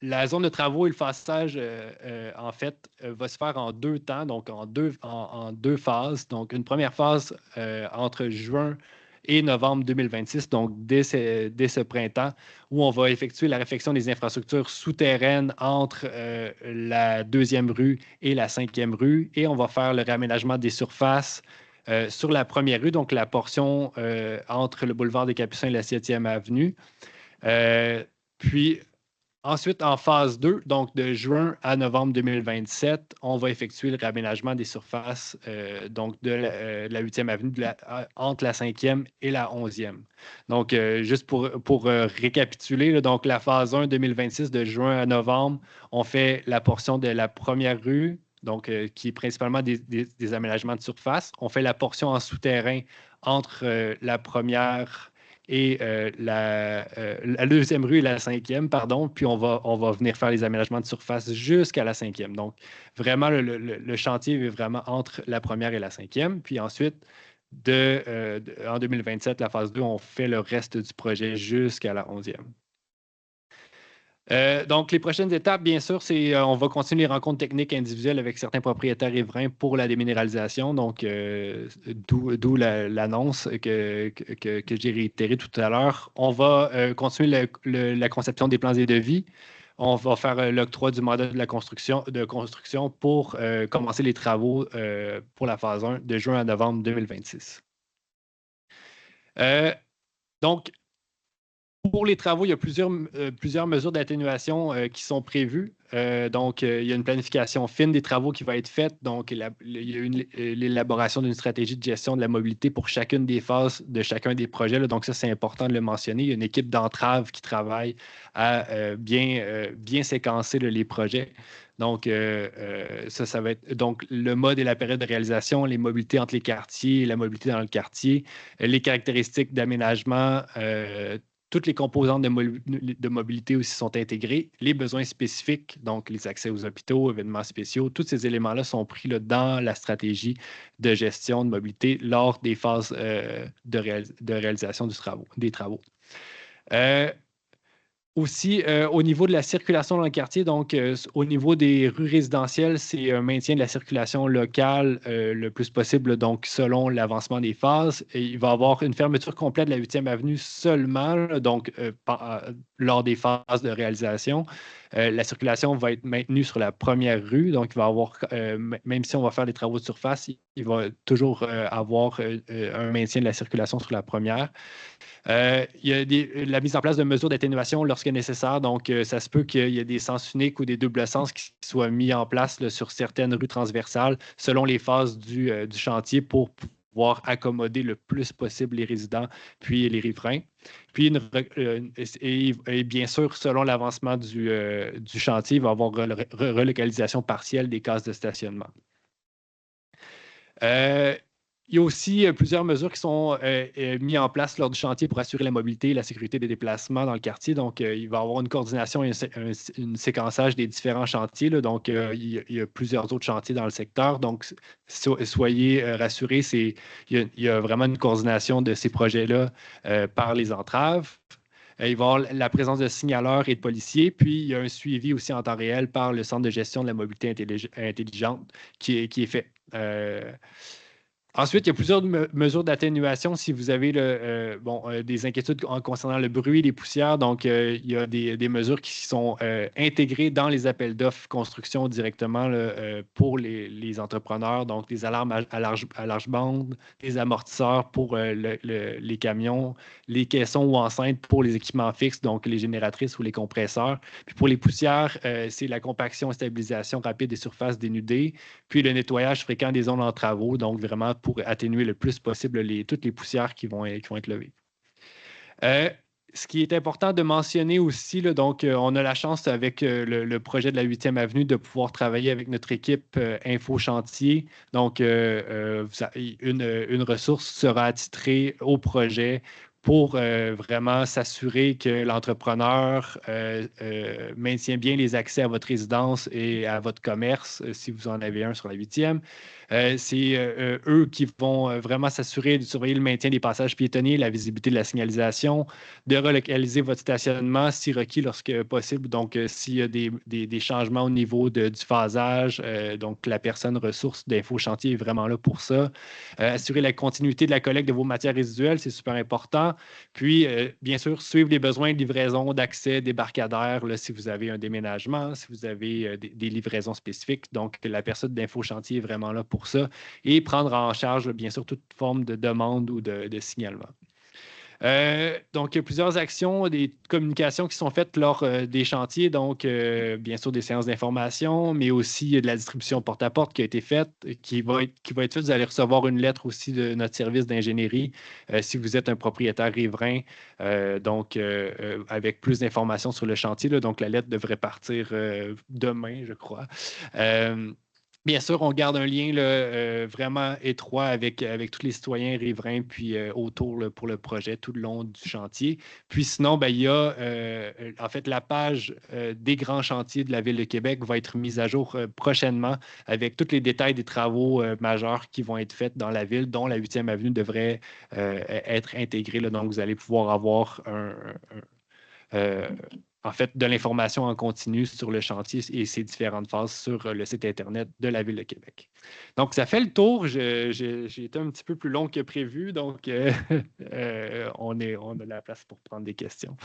la zone de travaux et le façage, en fait, va se faire en 2 temps, donc en deux phases. Donc, une première phase entre juin et novembre 2026, donc dès ce printemps, où on va effectuer la réfection des infrastructures souterraines entre la 2e rue et la 5e rue, et on va faire le réaménagement des surfaces sur la 1re rue, donc la portion entre le boulevard des Capucins et la 7e avenue. Puis, ensuite, en phase 2, donc de juin à novembre 2027, on va effectuer le réaménagement des surfaces donc de la 8e avenue entre la 5e et la 11e. Donc, juste pour récapituler, là, donc la phase 1 2026 de juin à novembre, on fait la portion de la 1re rue, donc qui est principalement des aménagements de surface. On fait la portion en souterrain entre la 1re et la 2e rue et la 5e, pardon, puis on va venir faire les aménagements de surface jusqu'à la 5e. Donc, vraiment, le chantier est vraiment entre la 1re et la 5e. Puis ensuite, en 2027, la phase 2, on fait le reste du projet jusqu'à la 11e. Donc, les prochaines étapes, bien sûr, c'est on va continuer les rencontres techniques individuelles avec certains propriétaires riverains pour la déminéralisation. Donc, d'où l'annonce que j'ai réitérée tout à l'heure. On va continuer la conception des plans et devis. On va faire l'octroi du mandat de construction pour commencer les travaux pour la phase 1 de juin à novembre 2026. Donc, pour les travaux, il y a plusieurs mesures d'atténuation qui sont prévues. Donc, il y a une planification fine des travaux qui va être faite. Donc, il y a l'élaboration d'une stratégie de gestion de la mobilité pour chacune des phases de chacun des projets, là. Donc, ça, c'est important de le mentionner. Il y a une équipe d'entrave qui travaille à bien séquencer là, les projets. Donc, ça va être donc le mode et la période de réalisation, les mobilités entre les quartiers, la mobilité dans le quartier, les caractéristiques d'aménagement, toutes les composantes de mobilité aussi sont intégrées. Les besoins spécifiques, donc les accès aux hôpitaux, événements spéciaux, tous ces éléments-là sont pris là, dans la stratégie de gestion de mobilité lors des phases de réalisation des travaux. Aussi, au niveau de la circulation dans le quartier, donc au niveau des rues résidentielles, c'est un maintien de la circulation locale le plus possible, donc selon l'avancement des phases. Et il va y avoir une fermeture complète de la 8e avenue seulement, là, donc lors des phases de réalisation. La circulation va être maintenue sur la première rue, donc il va y avoir, même si on va faire des travaux de surface, il va toujours avoir un maintien de la circulation sur la première. Il y a la mise en place de mesures d'atténuation lorsque nécessaire. Donc, ça se peut qu'il y ait des sens uniques ou des doubles sens qui soient mis en place là, sur certaines rues transversales selon les phases du chantier pour pouvoir accommoder le plus possible les résidents puis les riverains. Puis, et bien sûr, selon l'avancement du chantier, il va y avoir relocalisation partielle des cases de stationnement. Il y a aussi plusieurs mesures qui sont mises en place lors du chantier pour assurer la mobilité et la sécurité des déplacements dans le quartier. Donc, il va y avoir une coordination et un séquençage des différents chantiers. Là. Donc, il y a plusieurs autres chantiers dans le secteur. Donc, soyez rassurés, il y a vraiment une coordination de ces projets-là par les entraves. Il va y avoir la présence de signaleurs et de policiers, puis il y a un suivi aussi en temps réel par le Centre de gestion de la mobilité intelligente qui est fait. Ensuite, il y a plusieurs mesures d'atténuation si vous avez des inquiétudes concernant le bruit, les poussières. Donc, il y a des mesures qui sont intégrées dans les appels d'offres construction directement là, pour les entrepreneurs. Donc, des alarmes à large bande, des amortisseurs pour les camions, les caissons ou enceintes pour les équipements fixes, donc les génératrices ou les compresseurs. Puis pour les poussières, c'est la compaction et stabilisation rapide des surfaces dénudées, puis le nettoyage fréquent des zones en travaux, donc vraiment pour atténuer le plus possible toutes les poussières qui vont être levées. Ce qui est important de mentionner aussi, là, donc on a la chance avec le projet de la 8e avenue de pouvoir travailler avec notre équipe Info Chantier. Donc, une ressource sera attitrée au projet pour vraiment s'assurer que l'entrepreneur maintient bien les accès à votre résidence et à votre commerce, si vous en avez un sur la 8e. C'est eux qui vont vraiment s'assurer de surveiller le maintien des passages piétonniers, la visibilité de la signalisation, de relocaliser votre stationnement si requis lorsque possible. Donc, s'il y a des changements au niveau du phasage, donc la personne ressource d'Info Chantier est vraiment là pour ça. Assurer la continuité de la collecte de vos matières résiduelles, c'est super important. Puis, bien sûr, suivre les besoins de livraison, d'accès, débarcadère, là, si vous avez un déménagement, si vous avez des livraisons spécifiques. Donc, la personne d'Info Chantier est vraiment là pour ça et prendre en charge, bien sûr, toute forme de demande ou de signalement. Donc, il y a plusieurs actions, des communications qui sont faites lors des chantiers, donc bien sûr des séances d'information, mais aussi de la distribution porte-à-porte qui a été faite, qui va être faite. Vous allez recevoir une lettre aussi de notre service d'ingénierie si vous êtes un propriétaire riverain, donc avec plus d'informations sur le chantier. Là, donc, la lettre devrait partir demain, je crois. Bien sûr, on garde un lien là, vraiment étroit avec tous les citoyens riverains puis autour là, pour le projet tout le long du chantier. Puis sinon, il y a en fait la page des grands chantiers de la Ville de Québec va être mise à jour prochainement avec tous les détails des travaux majeurs qui vont être faits dans la ville, dont la 8e avenue devrait être intégrée. Là. Donc, vous allez pouvoir avoir en fait, de l'information en continu sur le chantier et ses différentes phases sur le site Internet de la Ville de Québec. Donc, ça fait le tour. J'ai été un petit peu plus long que prévu, donc on a la place pour prendre des questions.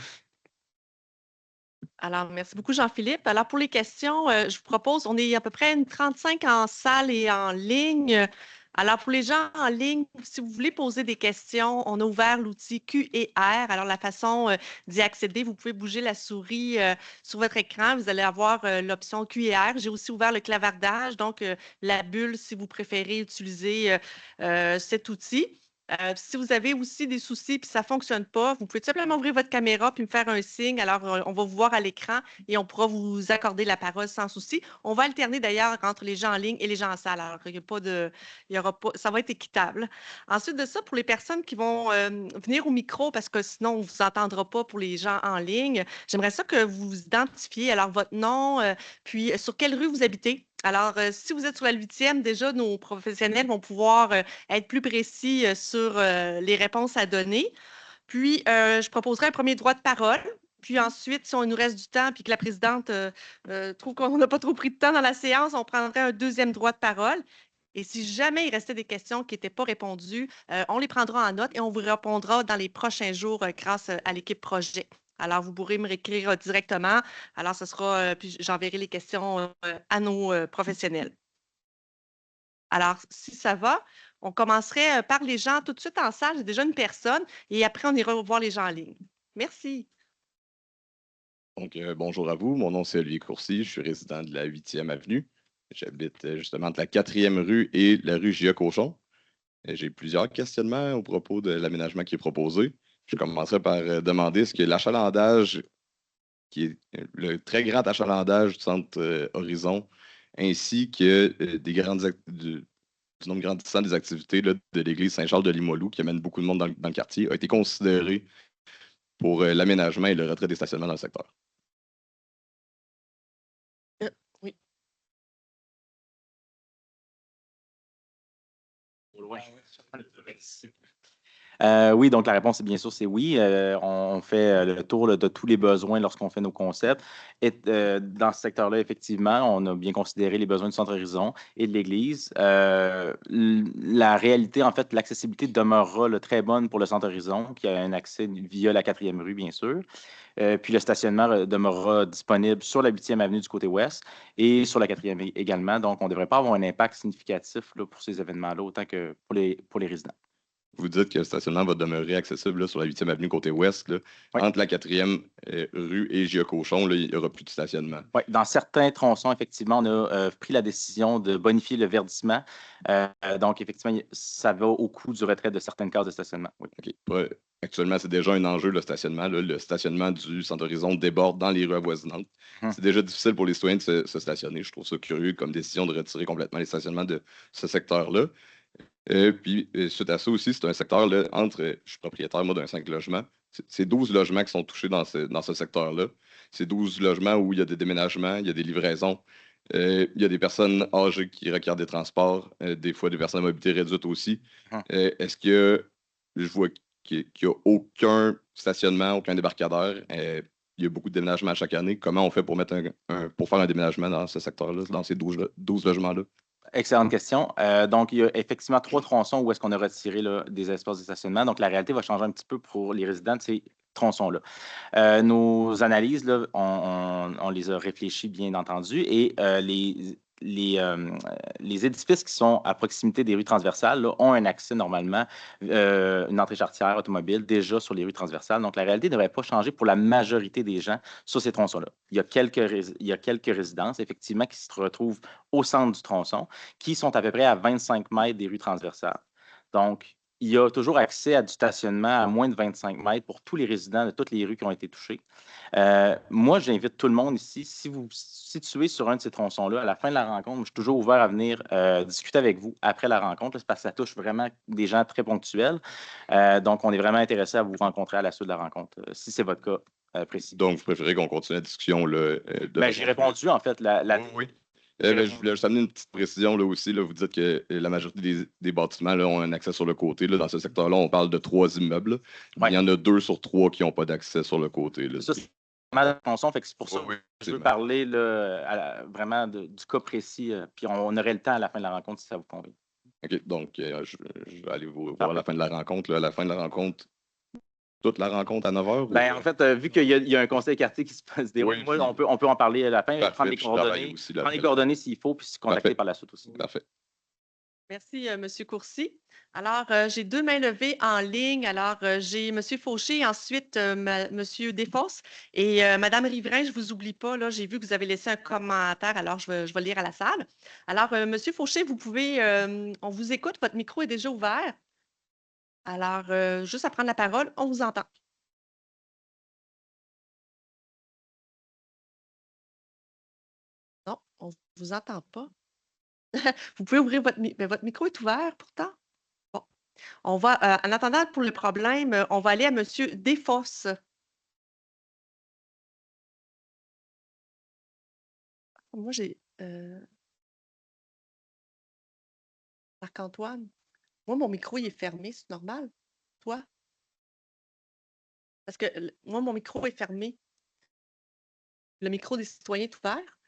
Alors, merci beaucoup, Jean-Philippe. Alors, pour les questions, je vous propose, on est à peu près une 35 en salle et en ligne. Alors, pour les gens en ligne, si vous voulez poser des questions, on a ouvert l'outil Q&R. Alors, la façon d'y accéder, vous pouvez bouger la souris sur votre écran. Vous allez avoir l'option Q&R. J'ai aussi ouvert le clavardage, donc la bulle, si vous préférez utiliser cet outil. Si vous avez aussi des soucis et que ça ne fonctionne pas, vous pouvez tout simplement ouvrir votre caméra puis me faire un signe. Alors, on va vous voir à l'écran et on pourra vous accorder la parole sans souci. On va alterner d'ailleurs entre les gens en ligne et les gens en salle. Alors, il y aura pas, ça va être équitable. Ensuite de ça, pour les personnes qui vont venir au micro, parce que sinon, on ne vous entendra pas pour les gens en ligne, j'aimerais ça que vous vous identifiez. Alors, votre nom, puis sur quelle rue vous habitez. Alors, si vous êtes sur la 8e, déjà, nos professionnels vont pouvoir être plus précis sur les réponses à donner. Puis, je proposerai un premier droit de parole. Puis ensuite, si on nous reste du temps puis que la présidente trouve qu'on n'a pas trop pris de temps dans la séance, on prendrait un deuxième droit de parole. Et si jamais il restait des questions qui n'étaient pas répondues, on les prendra en note et on vous répondra dans les prochains jours grâce à l'équipe projet. Alors, vous pourrez me réécrire directement. Alors, ce sera, puis j'enverrai les questions à nos professionnels. Alors, si ça va, on commencerait par les gens tout de suite en salle. J'ai déjà une personne et après, on ira voir les gens en ligne. Merci. Donc, bonjour à vous. Mon nom, c'est Olivier Courcy. Je suis résident de la 8e avenue. J'habite justement entre la 4e rue et la rue Gia-Cochon. J'ai plusieurs questionnements au propos de l'aménagement qui est proposé. Je commencerai par demander est-ce que l'achalandage, qui est le très grand achalandage du centre Horizon, ainsi que du nombre grandissant des activités là, de l'église Saint-Charles de Limoilou, qui amène beaucoup de monde dans le quartier, a été considéré pour l'aménagement et le retrait des stationnements dans le secteur. Oui. Oui, donc la réponse est bien sûr, c'est oui. On fait le tour là, de tous les besoins lorsqu'on fait nos concepts. Et dans ce secteur-là, effectivement, on a bien considéré les besoins du Centre Horizon et de l'Église. La réalité, en fait, l'accessibilité demeurera là, très bonne pour le Centre Horizon, qui a un accès via la 4e rue, bien sûr. Puis le stationnement demeurera disponible sur la 8e avenue du côté ouest et sur la 4e également. Donc, on ne devrait pas avoir un impact significatif là, pour ces événements-là, autant que pour les résidents. Vous dites que le stationnement va demeurer accessible là, sur la 8e avenue côté ouest. Là. Oui. Entre la 4e rue et Gia-Cochon, il n'y aura plus de stationnement. Oui, dans certains tronçons, effectivement, on a pris la décision de bonifier le verdissement. Donc, effectivement, ça va au coût du retrait de certaines cases de stationnement. Oui. OK. Actuellement, c'est déjà un enjeu, le stationnement. Là. Le stationnement du Centre Horizon déborde dans les rues avoisinantes. C'est déjà difficile pour les citoyens de se stationner. Je trouve ça curieux comme décision de retirer complètement les stationnements de ce secteur-là. Puis, suite à ça aussi, c'est un secteur, là, je suis propriétaire, moi, d'un 5 logements. C'est 12 logements qui sont touchés dans ce secteur-là. C'est 12 logements où il y a des déménagements, il y a des livraisons, il y a des personnes âgées qui requièrent des transports, des fois des personnes à mobilité réduite aussi. Est-ce que je vois qu'il n'y a aucun stationnement, aucun débarcadère? Il y a beaucoup de déménagements chaque année. Comment on fait pour pour faire un déménagement dans ce secteur-là, dans ces 12 logements-là? Excellente question. Donc, il y a effectivement 3 tronçons où est-ce qu'on a retiré là, des espaces de stationnement. Donc, la réalité va changer un petit peu pour les résidents de ces tronçons-là. Nos analyses, là, on les a réfléchies, bien entendu, et les édifices qui sont à proximité des rues transversales là, ont un accès normalement, une entrée charretière automobile déjà sur les rues transversales. Donc, la réalité ne devrait pas changer pour la majorité des gens sur ces tronçons-là. Il y a quelques résidences, effectivement, qui se retrouvent au centre du tronçon, qui sont à peu près à 25 mètres des rues transversales. Donc, il y a toujours accès à du stationnement à moins de 25 mètres pour tous les résidents de toutes les rues qui ont été touchées. Moi, j'invite tout le monde ici, si vous vous situez sur un de ces tronçons-là, à la fin de la rencontre, je suis toujours ouvert à venir discuter avec vous après la rencontre, là, parce que ça touche vraiment des gens très ponctuels. Donc, on est vraiment intéressé à vous rencontrer à la suite de la rencontre, si c'est votre cas précis. Donc, vous préférez qu'on continue la discussion là, J'ai répondu, en fait. Oui. Je voulais juste amener une petite précision là aussi. Là, vous dites que la majorité des bâtiments là, ont un accès sur le côté. Là. Dans ce secteur-là, on parle de 3 immeubles. Ouais. Il y en a 2 sur 3 qui n'ont pas d'accès sur le côté. Là. Ça, c'est mal fait que c'est pour ça Oui, que je veux parler là, vraiment du cas précis, puis on aurait le temps à la fin de la rencontre si ça vous convient. OK, donc je vais aller vous voir à la fin de la rencontre. Là. À la fin de la rencontre, toute la rencontre à 9h? Ben, en fait, vu qu'il y a un conseil quartier qui se déroule, Oui, moi, puis- on peut en parler à la fin, Parfait, prendre les puis je travaille coordonnées, aussi prendre les là-après. coordonnées s'il faut, puis se contacter Parfait. par la suite aussi. Parfait. Merci, M. Courcy. Alors, j'ai 2 mains levées en ligne. Alors, j'ai M. Fauché et ensuite M. Desfosses. Et Mme Riverain, je ne vous oublie pas, là, j'ai vu que vous avez laissé un commentaire, alors je vais le lire à la salle. Alors, M. Fauché, vous pouvez, on vous écoute, votre micro est déjà ouvert. Alors, juste à prendre la parole, on vous entend. Non, on ne vous entend pas. Vous pouvez ouvrir votre micro est ouvert pourtant. Bon, on va, en attendant pour le problème, on va aller à Monsieur Desfosses. Moi, j'ai, Marc-Antoine. Moi, mon micro, il est fermé, c'est normal? Toi? Parce que moi, mon micro est fermé. Le micro des citoyens est ouvert?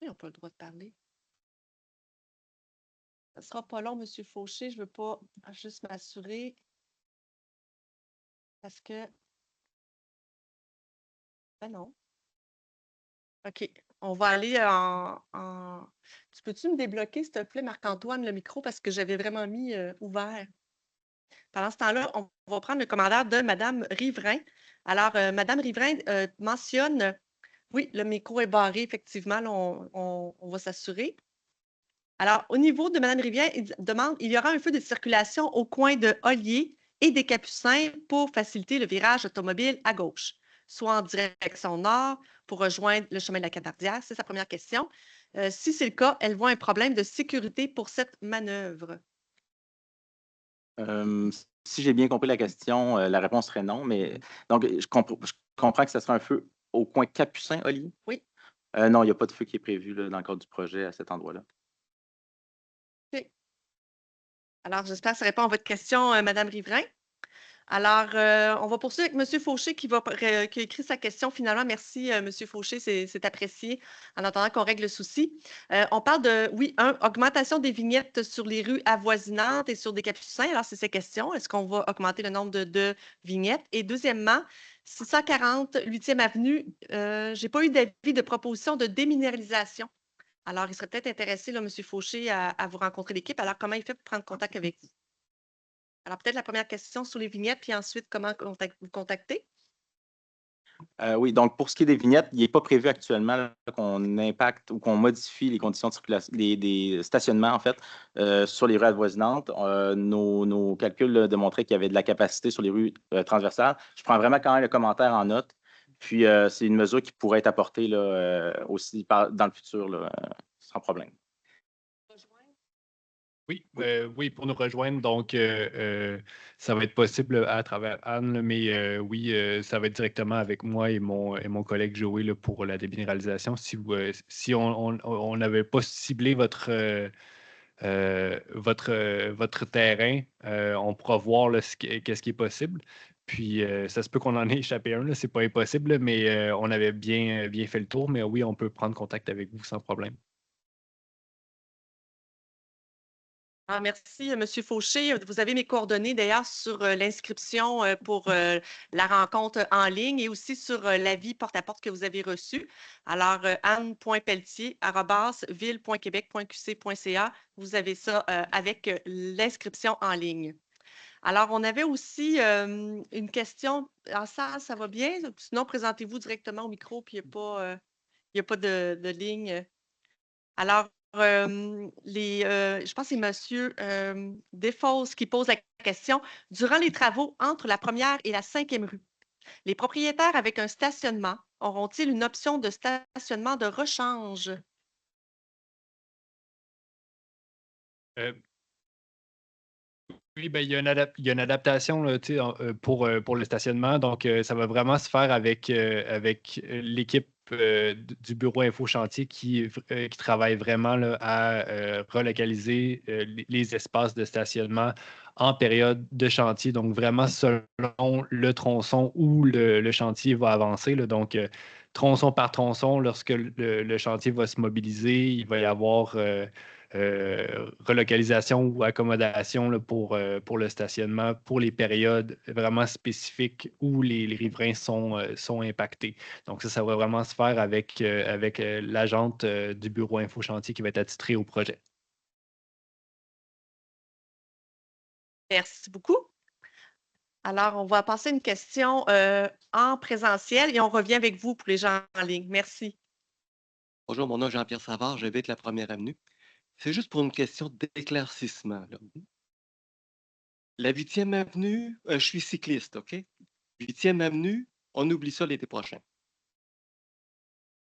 Ils n'ont pas le droit de parler. Ça ne sera pas long, M. Fauché. Je ne veux pas juste m'assurer parce que. Ben non. OK. On va aller en. Tu peux-tu me débloquer, s'il te plaît, Marc-Antoine, le micro, parce que j'avais vraiment mis ouvert. Pendant ce temps-là, on va prendre le commentaire de Mme Riverain. Alors, Mme Riverain mentionne, oui, le micro est barré, effectivement, là, on va s'assurer. Alors, au niveau de Mme Riverain, il demande, il y aura un feu de circulation au coin de Ollier et des Capucins pour faciliter le virage automobile à gauche, soit en direction nord pour rejoindre le chemin de la Canardière. C'est sa première question. Si c'est le cas, elle voit un problème de sécurité pour cette manœuvre. Si j'ai bien compris la question, la réponse serait non, mais donc je comprends que ce sera un feu au coin Capucin, Oli? Oui. Non, il n'y a pas de feu qui est prévu là, dans le cadre du projet à cet endroit-là. OK. Alors, j'espère que ça répond à votre question, Mme Riverain. Alors, on va poursuivre avec M. Fauché qui a écrit sa question finalement. Merci, M. Fauché, c'est apprécié en attendant qu'on règle le souci. On parle de, oui, augmentation des vignettes sur les rues avoisinantes et sur des Capucins. Alors, c'est ces questions. Est-ce qu'on va augmenter le nombre de vignettes? Et deuxièmement, 640 8e Avenue, je n'ai pas eu d'avis de proposition de déminéralisation. Alors, il serait peut-être intéressé, là, M. Fauché, à vous rencontrer l'équipe. Alors, comment il fait pour prendre contact avec vous? Alors, peut-être la première question sur les vignettes, puis ensuite, comment vous contacter? Oui, donc pour ce qui est des vignettes, il n'est pas prévu actuellement là, qu'on impacte ou qu'on modifie les conditions de circulation, des stationnements, en fait, sur les rues avoisinantes. Nos calculs là, démontraient qu'il y avait de la capacité sur les rues transversales. Je prends vraiment quand même le commentaire en note. Puis, c'est une mesure qui pourrait être apportée là, aussi dans le futur, là, sans problème. Oui, oui, pour nous rejoindre, donc ça va être possible à travers Anne, là, mais oui, ça va être directement avec moi et mon collègue Joey là, pour la déminéralisation. Si on n'avait pas ciblé votre terrain, on pourra voir là, qu'est-ce qui est possible. Puis ça se peut qu'on en ait échappé un, c'est pas impossible, là, mais on avait bien fait le tour. Mais oui, on peut prendre contact avec vous sans problème. Ah, merci, M. Fauché. Vous avez mes coordonnées d'ailleurs sur l'inscription pour la rencontre en ligne et aussi sur l'avis porte-à-porte que vous avez reçu. Alors, anne.pelletier@ville.québec.qc.ca, vous avez ça avec l'inscription en ligne. Alors, on avait aussi une question. En salle, ça va bien? Sinon, présentez-vous directement au micro, puis il n'y a pas de ligne. Alors, je pense que c'est Monsieur Desfos qui pose la question. Durant les travaux entre la première et la 5e rue, les propriétaires avec un stationnement auront-ils une option de stationnement de rechange? Euh, Oui, ben, il y a une adaptation là, tu sais, pour le stationnement. Donc, ça va vraiment se faire avec l'équipe du bureau Info Chantier qui travaille vraiment là, à relocaliser les espaces de stationnement en période de chantier. Donc, vraiment selon le tronçon où le chantier va avancer, là. Donc, tronçon par tronçon, lorsque le chantier va se mobiliser, il va y avoir relocalisation ou accommodation là, pour le stationnement, pour les périodes vraiment spécifiques où les riverains sont impactés. Donc ça va vraiment se faire avec l'agente du bureau Info Chantier qui va être attitrée au projet. Merci beaucoup. Alors, on va passer une question en présentiel et on revient avec vous pour les gens en ligne. Merci. Bonjour, mon nom est Jean-Pierre Savard, j'habite la Première Avenue. C'est juste pour une question d'éclaircissement, là. La 8e avenue, je suis cycliste, OK? 8e avenue, on oublie ça l'été prochain.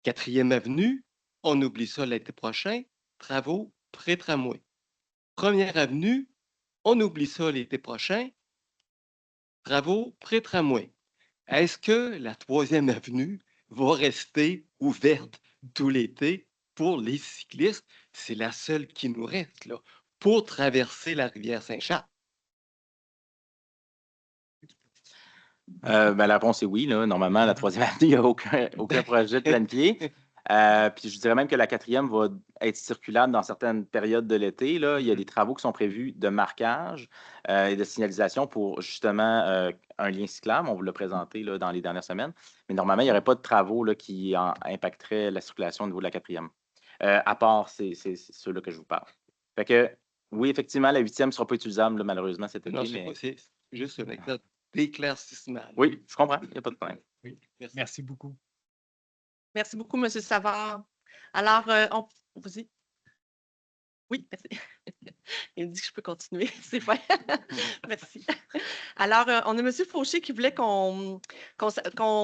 4e avenue, on oublie ça l'été prochain, travaux pré-tramway. 1er avenue, on oublie ça l'été prochain, travaux pré-tramway. Est-ce que la 3e avenue va rester ouverte tout l'été pour les cyclistes? C'est la seule qui nous reste, là, pour traverser la rivière Saint-Charles. La réponse est oui. Là. Normalement, la troisième avenue, il n'y a aucun projet de planifié. Puis je dirais même que la quatrième va être circulable dans certaines périodes de l'été. Là. Il y a des travaux qui sont prévus de marquage et de signalisation pour justement un lien cyclable. On vous l'a présenté là, dans les dernières semaines. Mais normalement, il n'y aurait pas de travaux là, qui impacteraient la circulation au niveau de la quatrième. À part ceux-là que je vous parle. Fait que oui, effectivement, la huitième ne sera pas utilisable là, malheureusement cet été. Non, c'est Mais... pas, c'est juste une anecdote d'éclaircissement. Oui, je comprends. Il n'y a pas de problème. Oui, merci. Merci beaucoup. Merci beaucoup, M. Savard. Alors, vas-y. Oui, merci. Il me dit que je peux continuer. C'est vrai. Merci. Alors, on a M. Fauché qui voulait qu'on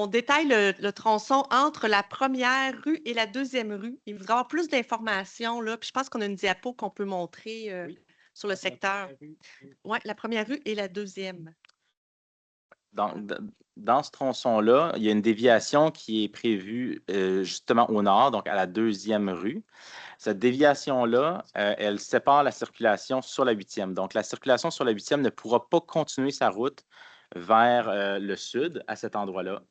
détaille le tronçon entre la première rue et la deuxième rue. Il voudrait avoir plus d'informations, là. Puis je pense qu'on a une diapo qu'on peut montrer sur le secteur. Oui, la première rue et la deuxième. Dans ce tronçon-là, il y a une déviation qui est prévue justement au nord, donc à la deuxième rue. Cette déviation-là, elle sépare la circulation sur la huitième. Donc, la circulation sur la huitième ne pourra pas continuer sa route vers le sud à cet endroit-là.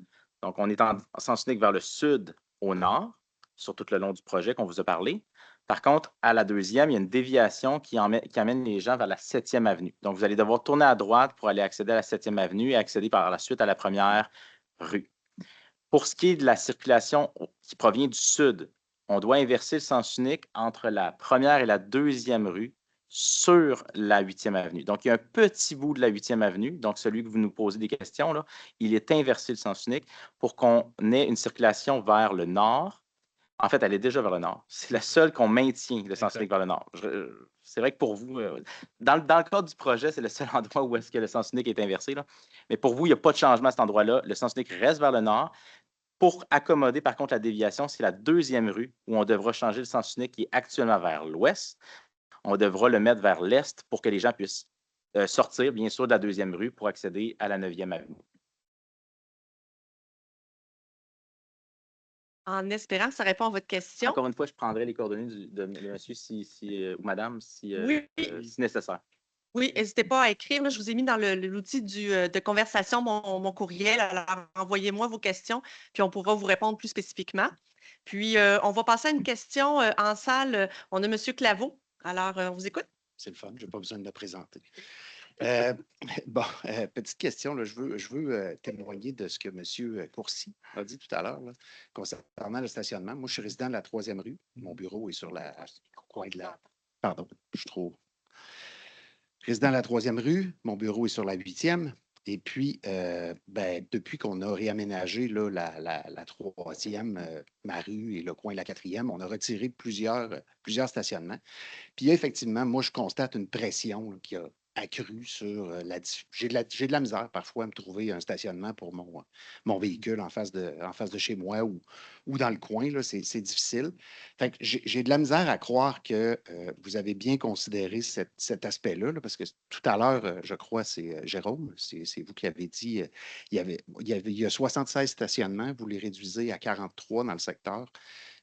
Donc, on est en sens unique vers le sud au nord, sur tout le long du projet qu'on vous a parlé. Par contre, à la deuxième, il y a une déviation qui amène les gens vers la 7e avenue. Donc, vous allez devoir tourner à droite pour aller accéder à la 7e avenue et accéder par la suite à la première rue. Pour ce qui est de la circulation qui provient du sud, on doit inverser le sens unique entre la première et la deuxième rue sur la 8e avenue. Donc, il y a un petit bout de la 8e avenue, donc celui que vous nous posez des questions, là, il est inversé le sens unique pour qu'on ait une circulation vers le nord. En fait, elle est déjà vers le nord. C'est la seule qu'on maintient, le sens unique vers le nord. C'est vrai que pour vous, dans le cadre du projet, c'est le seul endroit où est-ce que le sens unique est inversé. Là. Mais pour vous, il n'y a pas de changement à cet endroit-là. Le sens unique reste vers le nord. Pour accommoder, par contre, la déviation, c'est la deuxième rue où on devra changer le sens unique qui est actuellement vers l'ouest. On devra le mettre vers l'est pour que les gens puissent sortir, bien sûr, de la deuxième rue pour accéder à la 9e avenue. En espérant que ça répond à votre question. Encore une fois, je prendrai les coordonnées de monsieur ou madame si Oui. nécessaire. Oui, n'hésitez pas à écrire. Là, je vous ai mis dans l'outil de conversation mon courriel. Alors, envoyez-moi vos questions, puis on pourra vous répondre plus spécifiquement. Puis, on va passer à une question en salle. On a M. Claveau. Alors, on vous écoute. C'est le fun, je n'ai pas besoin de le présenter. Petite question, là, je veux témoigner de ce que M. Courcy a dit tout à l'heure là, concernant le stationnement. Moi, je suis résident de la 3e rue. Mon bureau est sur la coin de la... Pardon, je suis trop... Résident de la 3e rue, mon bureau est sur la 8e. Et puis, depuis qu'on a réaménagé là, la 3e, ma rue et le coin de la 4e, on a retiré plusieurs stationnements. Puis effectivement, moi, je constate une pression là, qui a accru sur j'ai de la misère parfois à me trouver un stationnement pour mon véhicule en face de chez moi ou dans le coin. Là, c'est difficile. Fait que j'ai de la misère à croire que vous avez bien considéré cet aspect-là, là, parce que tout à l'heure, je crois, c'est Jérôme, c'est vous qui avez dit il y a 76 stationnements, vous les réduisez à 43 dans le secteur.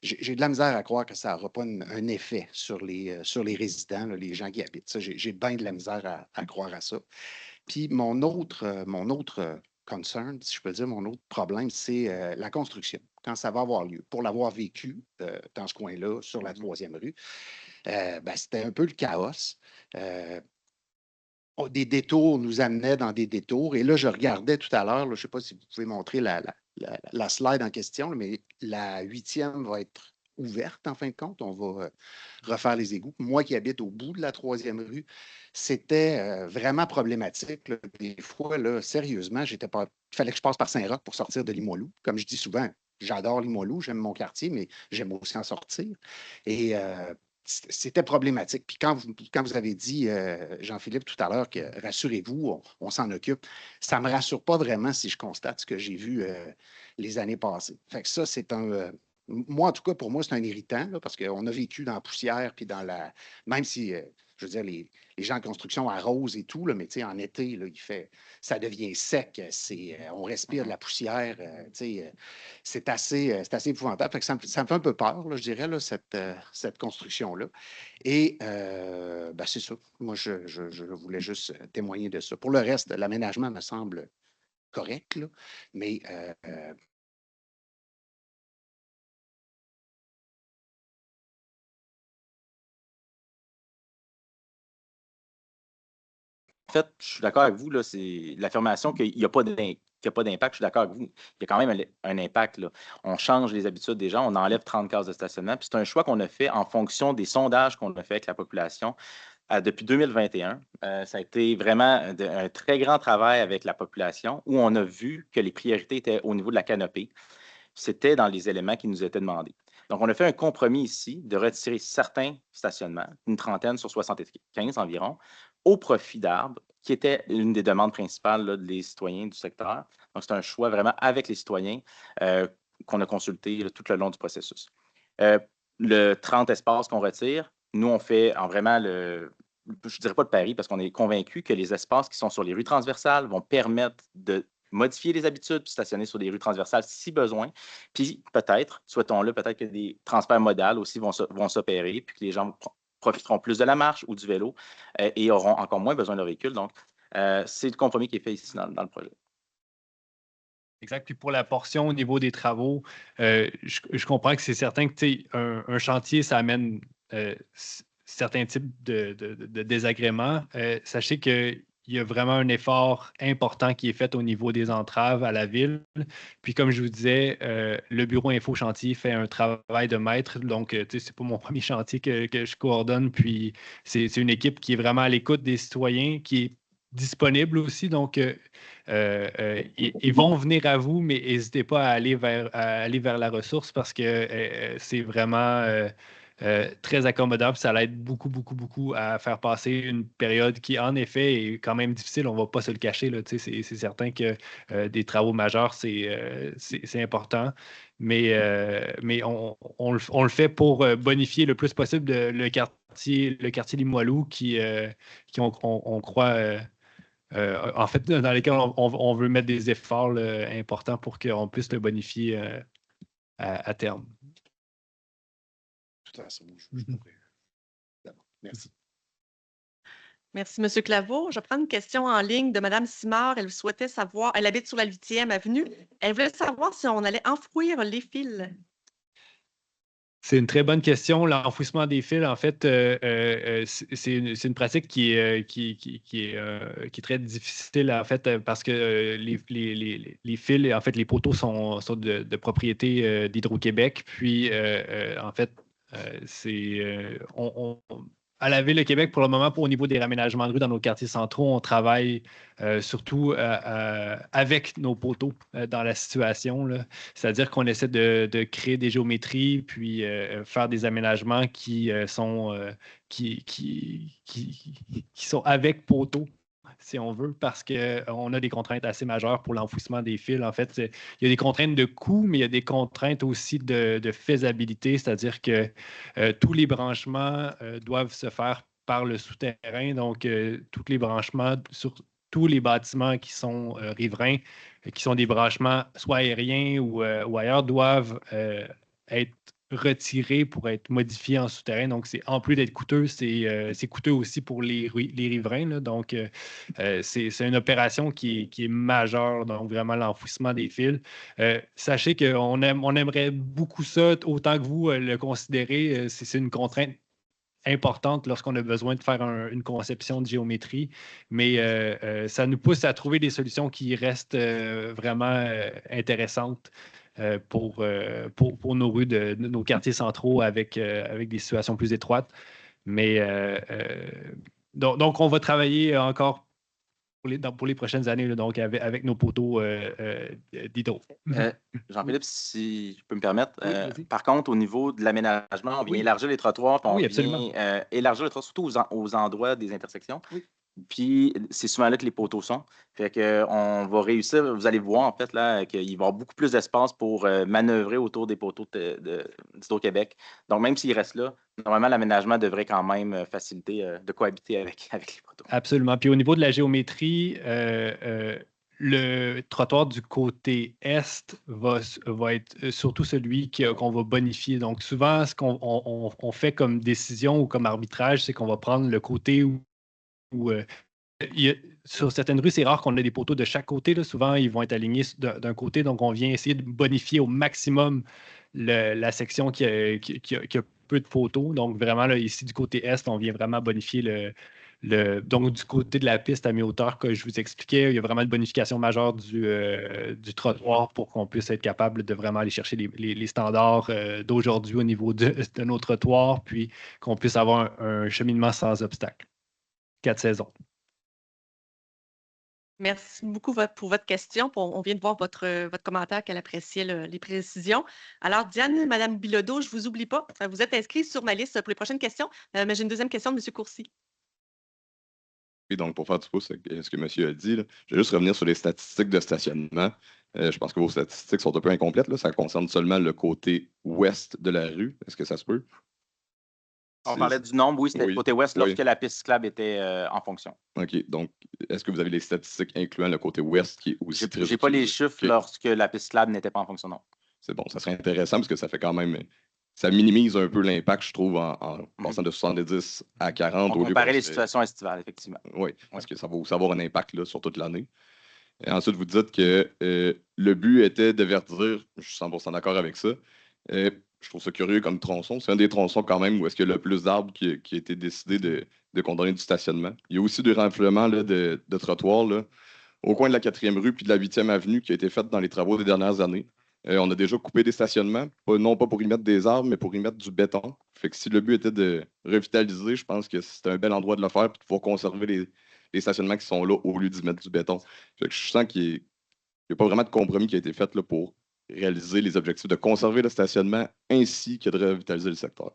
J'ai de la misère à croire que ça n'aura pas un effet sur les résidents, là, les gens qui habitent. Ça, j'ai bien de la misère à croire à ça. Puis mon autre concern, si je peux dire, mon autre problème, c'est la construction, quand ça va avoir lieu. Pour l'avoir vécu dans ce coin-là, sur la 3e rue, c'était un peu le chaos. Des détours nous amenaient dans des détours. Et là, je regardais tout à l'heure, je ne sais pas si vous pouvez montrer la slide en question, là, mais la 8e va être ouverte en fin de compte. On va refaire les égouts. Moi qui habite au bout de la 3e rue, c'était vraiment problématique. Là. Des fois, là, sérieusement, il fallait que je passe par Saint-Roch pour sortir de Limoilou. Comme je dis souvent, j'adore Limoilou, j'aime mon quartier, mais j'aime aussi en sortir. Et c'était problématique. Puis quand vous avez dit, Jean-Philippe, tout à l'heure, que rassurez-vous, on s'en occupe, ça ne me rassure pas vraiment si je constate ce que j'ai vu les années passées. Fait que ça, c'est moi, en tout cas, pour moi, c'est un irritant, là, parce qu'on a vécu dans la poussière, puis même si, je veux dire, les gens en construction arrosent et tout, là, mais en été, là, ça devient sec, on respire de la poussière, c'est assez épouvantable. Fait que ça me fait un peu peur, là, je dirais, là, cette construction-là. Et c'est ça. Moi, je voulais juste témoigner de ça. Pour le reste, l'aménagement me semble correct, là, mais En fait, je suis d'accord avec vous, là, c'est l'affirmation qu'il n'y a pas d'impact, je suis d'accord avec vous. Il y a quand même un impact, là. On change les habitudes des gens, on enlève 30 cases de stationnement. Puis c'est un choix qu'on a fait en fonction des sondages qu'on a fait avec la population. Depuis 2021, ça a été vraiment un très grand travail avec la population où on a vu que les priorités étaient au niveau de la canopée. C'était dans les éléments qui nous étaient demandés. Donc, on a fait un compromis ici de retirer certains stationnements, une trentaine sur 75 environ, au profit d'arbres, qui était une des demandes principales là, des citoyens du secteur. Donc, c'est un choix vraiment avec les citoyens qu'on a consulté là, tout le long du processus. Le 30 espaces qu'on retire, nous, on fait vraiment je ne dirais pas le pari parce qu'on est convaincu que les espaces qui sont sur les rues transversales vont permettre de modifier les habitudes puis stationner sur des rues transversales si besoin. Puis peut-être, souhaitons-le, peut-être que des transferts modaux aussi vont s'opérer puis que les gens profiteront plus de la marche ou du vélo et auront encore moins besoin de leur véhicule. Donc, c'est le compromis qui est fait ici dans le projet. Exact. Puis pour la portion au niveau des travaux, je comprends que c'est certain que un chantier, ça amène certains types de désagréments. Sachez qu'il y a vraiment un effort important qui est fait au niveau des entraves à la ville. Puis comme je vous disais, le bureau Info Chantier fait un travail de maître. Donc, c'est pas mon premier chantier que je coordonne. Puis c'est une équipe qui est vraiment à l'écoute des citoyens, qui est disponible aussi. Donc, ils vont venir à vous, mais n'hésitez pas à aller vers la ressource parce que c'est vraiment très accommodable. Ça l'aide beaucoup, beaucoup, beaucoup à faire passer une période qui, en effet, est quand même difficile. On ne va pas se le cacher. Là, c'est certain que des travaux majeurs, c'est important. Mais on le fait pour bonifier le plus possible le quartier Limoilou qui on croit... en fait, dans lesquels on veut mettre des efforts là, importants pour qu'on puisse le bonifier à terme. Tout à fait, je pourrais. D'accord. Merci. Merci, M. Claveau. Je prends une question en ligne de Mme Simard. Elle souhaitait savoir, elle habite sur la 8e avenue. Elle voulait savoir si on allait enfouir les fils. C'est une très bonne question. L'enfouissement des fils, en fait, c'est une pratique qui est très difficile, en fait, parce que les fils, en fait, les poteaux sont de propriété d'Hydro-Québec. Puis, en fait, à la Ville de Québec, pour le moment, au niveau des raménagements de rue dans nos quartiers centraux, on travaille surtout avec nos poteaux dans la situation. C'est-à-dire qu'on essaie de créer des géométries, puis faire des aménagements qui sont avec poteaux, si on veut, parce qu'on a des contraintes assez majeures pour l'enfouissement des fils. En fait, il y a des contraintes de coût, mais il y a des contraintes aussi de faisabilité, c'est-à-dire que tous les branchements doivent se faire par le souterrain. Donc, tous les branchements sur tous les bâtiments qui sont riverains, qui sont des branchements soit aériens ou ailleurs, doivent être retirés pour être modifiés en souterrain. Donc, en plus d'être coûteux, c'est coûteux aussi pour les riverains. Là. Donc, c'est une opération qui est majeure, donc vraiment l'enfouissement des fils. Sachez qu'on aimerait beaucoup ça, autant que vous le considérez. C'est une contrainte importante lorsqu'on a besoin de faire une conception de géométrie, mais ça nous pousse à trouver des solutions qui restent vraiment intéressantes pour nos rues, nos quartiers centraux avec des situations plus étroites. Mais donc, on va travailler encore pour les prochaines années, là, donc avec nos poteaux d'hydro. Jean-Philippe, si je peux me permettre. Oui, vas-y. Par contre, au niveau de l'aménagement, on vient Oui. élargir les trottoirs, puis on Oui, absolument. vient élargir les trottoirs surtout aux endroits des intersections. Oui. Puis c'est souvent là que les poteaux sont. Fait que on va réussir, vous allez voir en fait là qu'il va y avoir beaucoup plus d'espace pour manœuvrer autour des poteaux d'Hydro-Québec. Donc même s'ils restent là, normalement l'aménagement devrait quand même faciliter de cohabiter avec les poteaux. Absolument. Puis au niveau de la géométrie, le trottoir du côté est va être surtout celui qu'on va bonifier. Donc souvent, ce qu'on fait comme décision ou comme arbitrage, c'est qu'on va prendre le côté où sur certaines rues, c'est rare qu'on ait des poteaux de chaque côté. Là. Souvent, ils vont être alignés d'un côté. Donc, on vient essayer de bonifier au maximum la section qui a peu de poteaux. Donc, vraiment, là, ici, du côté est, on vient vraiment bonifier donc, du côté de la piste à mi-hauteur que je vous expliquais, il y a vraiment une bonification majeure du trottoir pour qu'on puisse être capable de vraiment aller chercher les standards d'aujourd'hui au niveau de nos trottoirs, puis qu'on puisse avoir un cheminement sans obstacle. 4 saisons. Merci beaucoup pour votre question. On vient de voir votre commentaire qu'elle appréciait les précisions. Alors, Diane et Mme Bilodeau, je ne vous oublie pas. Vous êtes inscrits sur ma liste pour les prochaines questions. Mais j'ai une deuxième question de M. Courcy. Oui, donc pour faire du pouce avec ce que monsieur a dit, là, je vais juste revenir sur les statistiques de stationnement. Je pense que vos statistiques sont un peu incomplètes. Là. Ça concerne seulement le côté ouest de la rue. Est-ce que ça se peut? On parlait du nombre, oui, c'était le côté ouest lorsque la piste cyclable était en fonction. OK. Donc, est-ce que vous avez les statistiques incluant le côté ouest qui est aussi très Je n'ai pas les chiffres OK. lorsque la piste cyclable n'était pas en fonction, non. C'est bon, ça serait intéressant parce que ça fait quand même. Ça minimise un peu l'impact, je trouve, en passant de 70 à 40. On comparait les situations estivales, effectivement. Oui, parce que ça va aussi avoir un impact là, sur toute l'année. Et ensuite, vous dites que le but était de verdir. Je suis 100% d'accord avec ça. Je trouve ça curieux comme tronçon. C'est un des tronçons quand même où est-ce qu'il y a le plus d'arbres qui a été décidé de condamner du stationnement. Il y a aussi du renflement là, de trottoirs là, au coin de la 4e rue puis de la 8e avenue qui a été fait dans les travaux des dernières années. On a déjà coupé des stationnements, non pas pour y mettre des arbres, mais pour y mettre du béton. Fait que si le but était de revitaliser, je pense que c'était un bel endroit de le faire et de pouvoir conserver les stationnements qui sont là au lieu d'y mettre du béton. Fait que je sens qu'il n'y a pas vraiment de compromis qui a été fait là, pour réaliser les objectifs de conserver le stationnement ainsi que de revitaliser le secteur.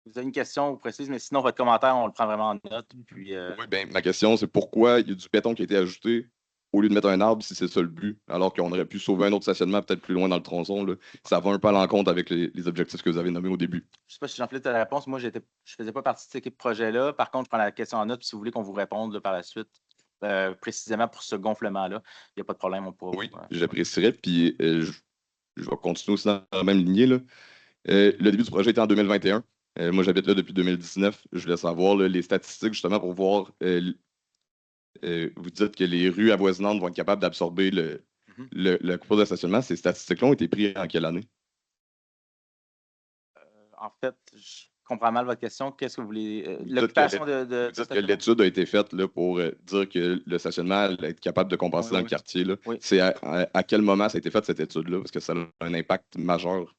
Vous avez une question précise, mais sinon, votre commentaire, on le prend vraiment en note. Puis, Oui, bien, ma question, c'est pourquoi il y a du béton qui a été ajouté au lieu de mettre un arbre si c'est ça le but, alors qu'on aurait pu sauver un autre stationnement peut-être plus loin dans le tronçon. Là. Ça va un peu à l'encontre avec les objectifs que vous avez nommés au début. Je ne sais pas si Jean-Philippe a la réponse. Moi, je ne faisais pas partie de cette équipe projet-là. Par contre, je prends la question en note. Puis si vous voulez qu'on vous réponde là, par la suite, précisément pour ce gonflement-là, il n'y a pas de problème. On pourra oui, j'apprécierais. Puis je vais continuer aussi dans la même lignée. Là. Le début du projet était en 2021. Moi, j'habite là depuis 2019. Je voulais savoir là, les statistiques justement pour voir. Vous dites que les rues avoisinantes vont être capables d'absorber le coupure de stationnement. Ces statistiques-là ont été prises en quelle année? En fait, je comprends mal votre question. Qu'est-ce que vous voulez? L'occupation de vous dites que l'étude a été faite là, pour dire que le stationnement allait être capable de compenser dans le quartier. Là. Oui. C'est à quel moment ça a été fait, cette étude-là? Parce que ça a un impact majeur.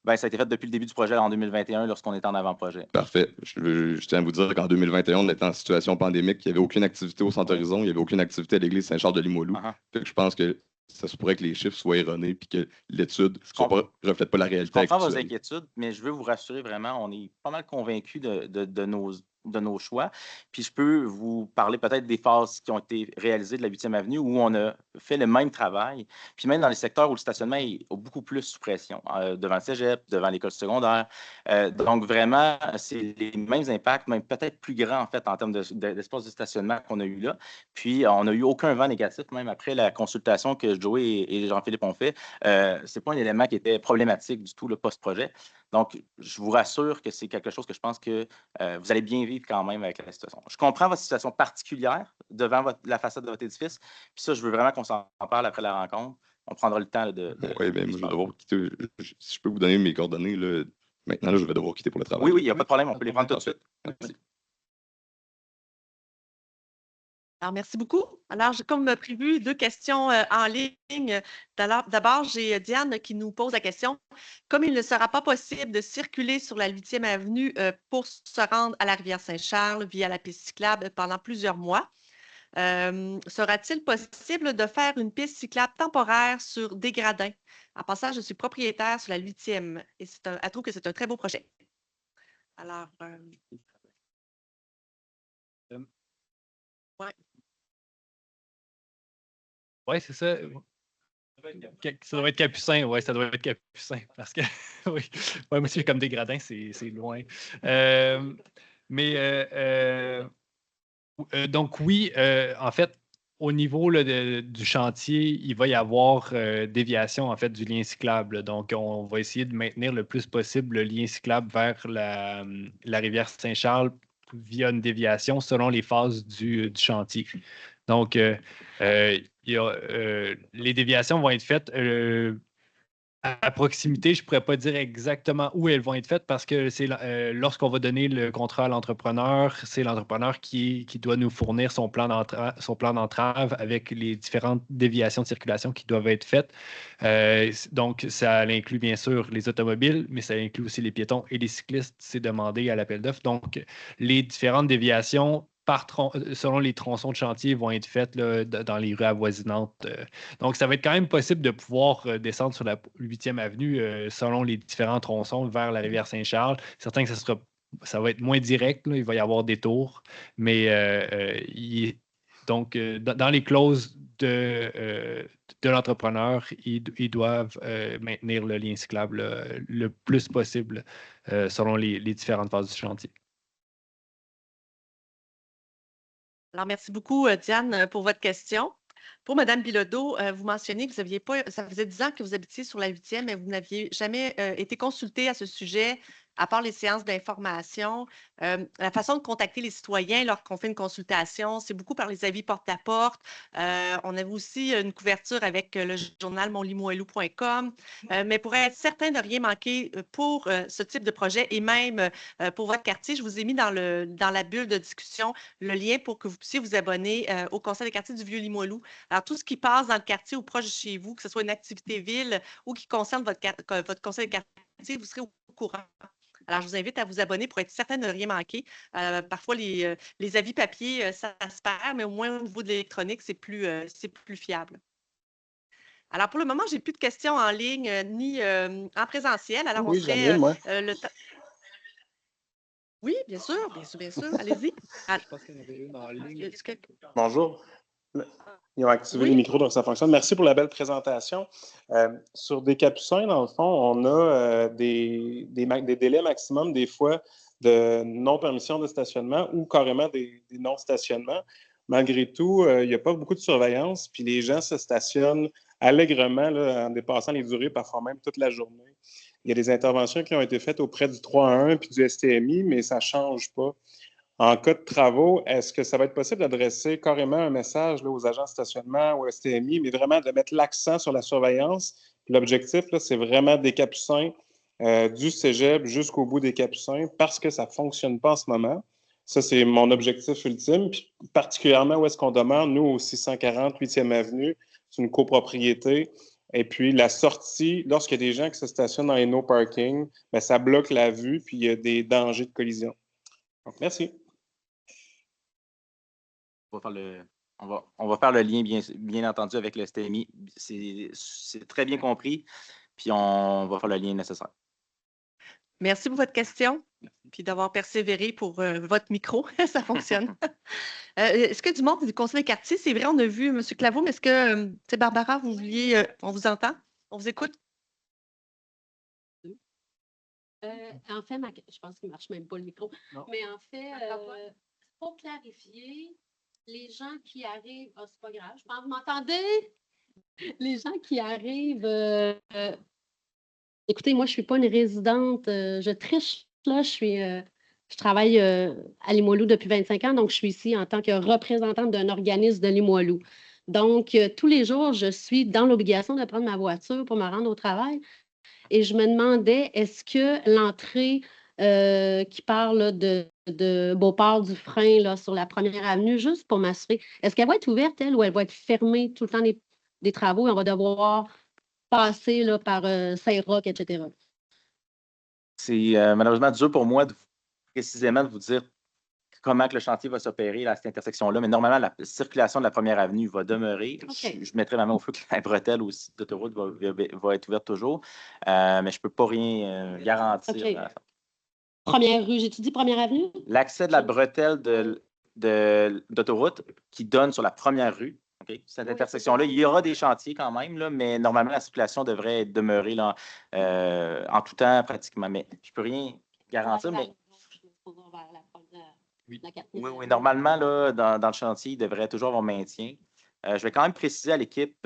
Bien, ça a été fait depuis le début du projet en 2021, lorsqu'on était en avant-projet. Parfait. Je tiens à vous dire qu'en 2021, on était en situation pandémique. Il n'y avait aucune activité au Centre Horizon. Il n'y avait aucune activité à l'église Saint-Charles de Limoilou. Fait que je pense que ça se pourrait que les chiffres soient erronés et que l'étude ne reflète pas la réalité. Je comprends vos inquiétudes, mais je veux vous rassurer vraiment, on est pas mal convaincus de nos choix. Puis je peux vous parler peut-être des phases qui ont été réalisées de la 8e avenue où on a fait le même travail. Puis même dans les secteurs où le stationnement est beaucoup plus sous pression, devant le cégep, devant l'école secondaire. Donc vraiment, c'est les mêmes impacts, même peut-être plus grands en fait en termes d'espace de stationnement qu'on a eu là. Puis on n'a eu aucun vent négatif, même après la consultation que Joey et Jean-Philippe ont fait. C'est pas un élément qui était problématique du tout, le post-projet. Donc, je vous rassure que c'est quelque chose que je pense que vous allez bien vivre quand même avec la situation. Je comprends votre situation particulière devant la façade de votre édifice. Puis ça, je veux vraiment qu'on s'en parle après la rencontre. On prendra le temps là, de oui, bien, moi, je vais devoir quitter. Si je peux vous donner mes coordonnées, là, maintenant, là, je vais devoir quitter pour le travail. Oui, il n'y a pas de problème. On peut les prendre tout de suite. Merci. Alors, merci beaucoup. Alors, j'ai comme prévu 2 questions en ligne. D'abord, j'ai Diane qui nous pose la question. Comme il ne sera pas possible de circuler sur la 8e avenue pour se rendre à la rivière Saint-Charles via la piste cyclable pendant plusieurs mois, sera-t-il possible de faire une piste cyclable temporaire sur des gradins? En passant, je suis propriétaire sur la 8e et elle trouve que c'est un très beau projet. Alors, ouais. Oui, c'est ça. Ça doit être Capucin, oui, ça doit être Capucin. Parce que, oui, ouais, moi aussi, comme des gradins, c'est loin. Donc, oui, en fait, au niveau là, du chantier, il va y avoir déviation en fait, du lien cyclable. Donc, on va essayer de maintenir le plus possible le lien cyclable vers la rivière Saint-Charles via une déviation selon les phases du chantier. Donc, les déviations vont être faites à proximité. Je ne pourrais pas dire exactement où elles vont être faites parce que c'est lorsqu'on va donner le contrat à l'entrepreneur, c'est l'entrepreneur qui doit nous fournir son plan d'entrave avec les différentes déviations de circulation qui doivent être faites. Donc, ça inclut bien sûr les automobiles, mais ça inclut aussi les piétons et les cyclistes. C'est demandé à l'appel d'offres. Donc, les différentes déviations selon les tronçons de chantier vont être faites là, dans les rues avoisinantes. Donc, ça va être quand même possible de pouvoir descendre sur la 8e avenue selon les différents tronçons vers la rivière Saint-Charles. Certain que ça va être moins direct, là, il va y avoir des tours, mais dans les clauses de l'entrepreneur, ils doivent maintenir le lien cyclable le plus possible selon les différentes phases du chantier. Alors, merci beaucoup, Diane, pour votre question. Pour Mme Bilodeau, vous mentionnez que vous aviez pas, ça faisait 10 ans que vous habitiez sur la 8e, mais vous n'aviez jamais été consulté à ce sujet, à part les séances d'information. La façon de contacter les citoyens lorsqu'on fait une consultation, c'est beaucoup par les avis porte-à-porte. On avait aussi une couverture avec le journal monlimoilou.com. Mais pour être certain de rien manquer pour ce type de projet et même pour votre quartier, je vous ai mis dans la bulle de discussion le lien pour que vous puissiez vous abonner au Conseil des quartiers du Vieux-Limoilou. Alors, tout ce qui passe dans le quartier ou proche de chez vous, que ce soit une activité ville ou qui concerne votre conseil de quartier, vous serez au courant. Alors, je vous invite à vous abonner pour être certain de ne rien manquer. Parfois, les avis papier, ça se perd, mais au moins au niveau de l'électronique, c'est plus fiable. Alors, pour le moment, je n'ai plus de questions en ligne ni en présentiel. Alors, on Oui, j'en ai serait une, moi. le temps. Oui, bien sûr, bien sûr, bien sûr. Allez-y. Je pense qu'il y en avait une en ligne. Est-ce que- Bonjour. Ils ont activé les Oui. micros, donc ça fonctionne. Merci pour la belle présentation. Sur des capucins, dans le fond, on a des délais maximum, des fois, de non-permission de stationnement ou carrément des non-stationnements. Malgré tout, il n'y a pas beaucoup de surveillance, puis les gens se stationnent allègrement là, en dépassant les durées, parfois même toute la journée. Il y a des interventions qui ont été faites auprès du 311 puis du STMI, mais ça ne change pas. En cas de travaux, est-ce que ça va être possible d'adresser carrément un message là, aux agents de stationnement, au STMI, mais vraiment de mettre l'accent sur la surveillance? L'objectif, c'est vraiment des Capucins, du cégep jusqu'au bout des Capucins, parce que ça ne fonctionne pas en ce moment. Ça, c'est mon objectif ultime. Puis particulièrement, où est-ce qu'on demande, nous, au 640 8e Avenue, c'est une copropriété. Et puis, la sortie, lorsqu'il y a des gens qui se stationnent dans les no parking, bien, ça bloque la vue, puis il y a des dangers de collision. Donc, merci. On va faire le lien, bien entendu, avec le STMI. C'est très bien compris, puis on va faire le lien nécessaire. Merci pour votre question, puis d'avoir persévéré pour votre micro. Ça fonctionne. Est-ce que du monde du conseil de quartier, c'est vrai, on a vu M. Claveau, mais est-ce que, c'est Barbara, vous vouliez, on vous entend? On vous écoute? En fait, je pense qu'il ne marche même pas le micro. Non. Mais en fait, pour clarifier, les gens qui arrivent, c'est pas grave, je pense, vous m'entendez? Les gens qui arrivent, écoutez, moi, je ne suis pas une résidente, je triche, là, je travaille à Limoilou depuis 25 ans, donc je suis ici en tant que représentante d'un organisme de Limoilou. Donc, tous les jours, je suis dans l'obligation de prendre ma voiture pour me rendre au travail. Et je me demandais, est-ce que l'entrée qui parle de Beauport du Frein là, sur la 1er avenue, juste pour m'assurer, est-ce qu'elle va être ouverte, elle, ou elle va être fermée tout le temps des travaux et on va devoir passer là, par Saint-Roch, etc.? C'est malheureusement dur pour moi précisément de vous dire comment que le chantier va s'opérer à cette intersection-là, mais normalement, la circulation de la 1er avenue va demeurer. Okay. Je mettrai ma main au feu que la bretelle aussi d'autoroute va être ouverte toujours, mais je ne peux pas rien garantir. Okay. Première rue, j'ai-tu dit 1er avenue? L'accès de la bretelle d'autoroute qui donne sur la 1re rue, okay? Cette intersection-là, il y aura des chantiers quand même, là, mais normalement, la circulation devrait demeurer là, en tout temps pratiquement. Mais je ne peux rien garantir. Mais... Oui, normalement, là, dans le chantier, il devrait toujours avoir maintien. Je vais quand même préciser à l'équipe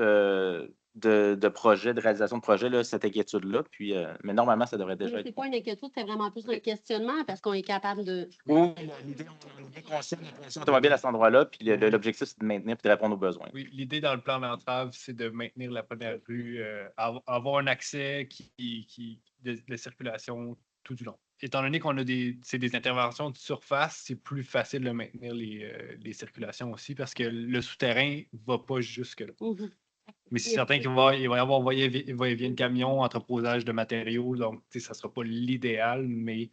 de projet, de réalisation de projet, là, cette inquiétude-là. Puis, mais normalement, ça devrait déjà Mais être. c'est pas une inquiétude, c'est vraiment plus un questionnement parce qu'on est capable de. Oui, l'idée, on est bien conscient de la production automobile à cet endroit-là, puis l'objectif, c'est de maintenir et de répondre aux besoins. Oui, l'idée dans le plan d'entrave, c'est de maintenir la première rue, avoir un accès de circulation tout du long. Étant donné qu'on a c'est des interventions de surface, c'est plus facile de maintenir les circulations aussi parce que le souterrain ne va pas jusque-là. Mais c'est certain qu'il va y avoir va-et-vient de camions, entreposage de matériaux, donc ça ne sera pas l'idéal, mais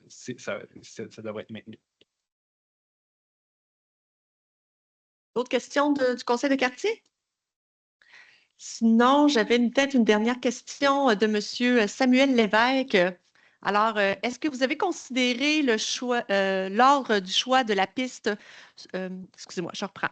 ça devrait être maintenu. D'autres questions du conseil de quartier? Sinon, j'avais peut-être une dernière question de M. Samuel Lévesque. Alors, est-ce que vous avez considéré le choix, lors du choix de la piste, excusez-moi, je reprends.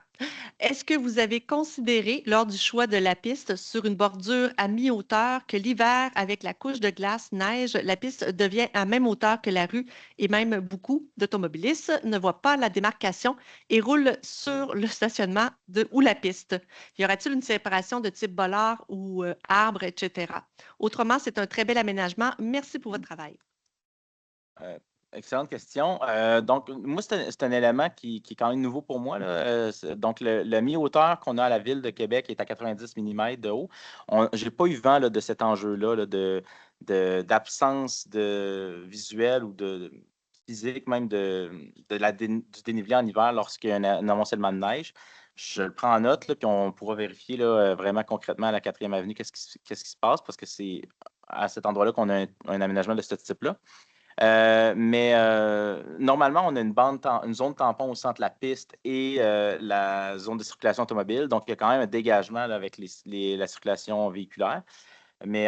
Est-ce que vous avez considéré, lors du choix de la piste sur une bordure à mi-hauteur, que l'hiver, avec la couche de glace, neige, la piste devient à même hauteur que la rue et même beaucoup d'automobilistes ne voient pas la démarcation et roulent sur le stationnement ou la piste? Y aura-t-il une séparation de type bollard ou arbre, etc.? Autrement, c'est un très bel aménagement. Merci pour votre travail. Excellente question. Donc, moi, c'est un élément qui est quand même nouveau pour moi, là. Donc, le mi-hauteur qu'on a à la Ville de Québec est à 90 mm de haut. Je n'ai pas eu vent là, de cet enjeu-là d'absence de visuel ou de physique, même du dénivelé en hiver lorsqu'il y a un amoncellement de neige. Je le prends en note, là, puis on pourra vérifier là, vraiment concrètement à la 4e avenue qu'est-ce qui se passe, parce que c'est à cet endroit-là qu'on a un aménagement de ce type-là. Mais normalement, on a une zone tampon au centre de la piste et la zone de circulation automobile. Donc, il y a quand même un dégagement là, avec la circulation véhiculaire. Mais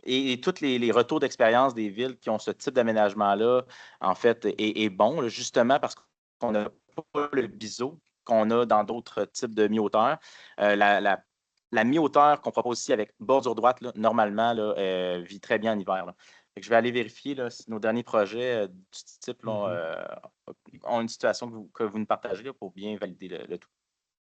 et tous les retours d'expérience des villes qui ont ce type d'aménagement-là, en fait, est bon, là, justement parce qu'on n'a pas le biseau qu'on a dans d'autres types de mi-hauteur. La mi-hauteur qu'on propose ici avec bordure droite, là, normalement, là, vit très bien en hiver, là. Je vais aller vérifier là, si nos derniers projets du type là, ont une situation que vous nous partagez là, pour bien valider le tout.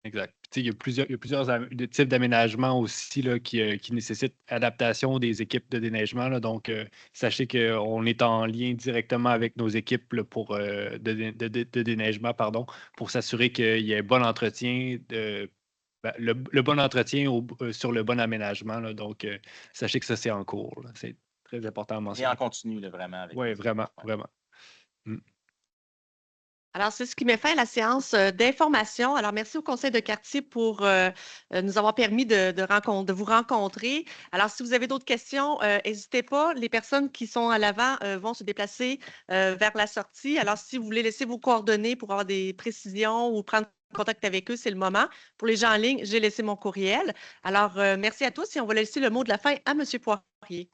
Exact. Il y a plusieurs types d'aménagements aussi là, qui nécessitent adaptation des équipes de déneigement. Là. Donc, sachez qu'on est en lien directement avec nos équipes là, de déneigement pour s'assurer qu'il y ait bon entretien, le bon entretien sur le bon aménagement. Là. Donc, sachez que ça, c'est en cours. Là. C'est très important à mentionner. Et en continu, là, vraiment. Oui, vraiment, vraiment. Alors, c'est ce qui met fin à la séance d'information. Alors, merci au conseil de quartier pour nous avoir permis de vous rencontrer. Alors, si vous avez d'autres questions, n'hésitez pas. Les personnes qui sont à l'avant vont se déplacer vers la sortie. Alors, si vous voulez laisser vos coordonnées pour avoir des précisions ou prendre contact avec eux, c'est le moment. Pour les gens en ligne, j'ai laissé mon courriel. Alors, merci à tous et on va laisser le mot de la fin à M. Poirier.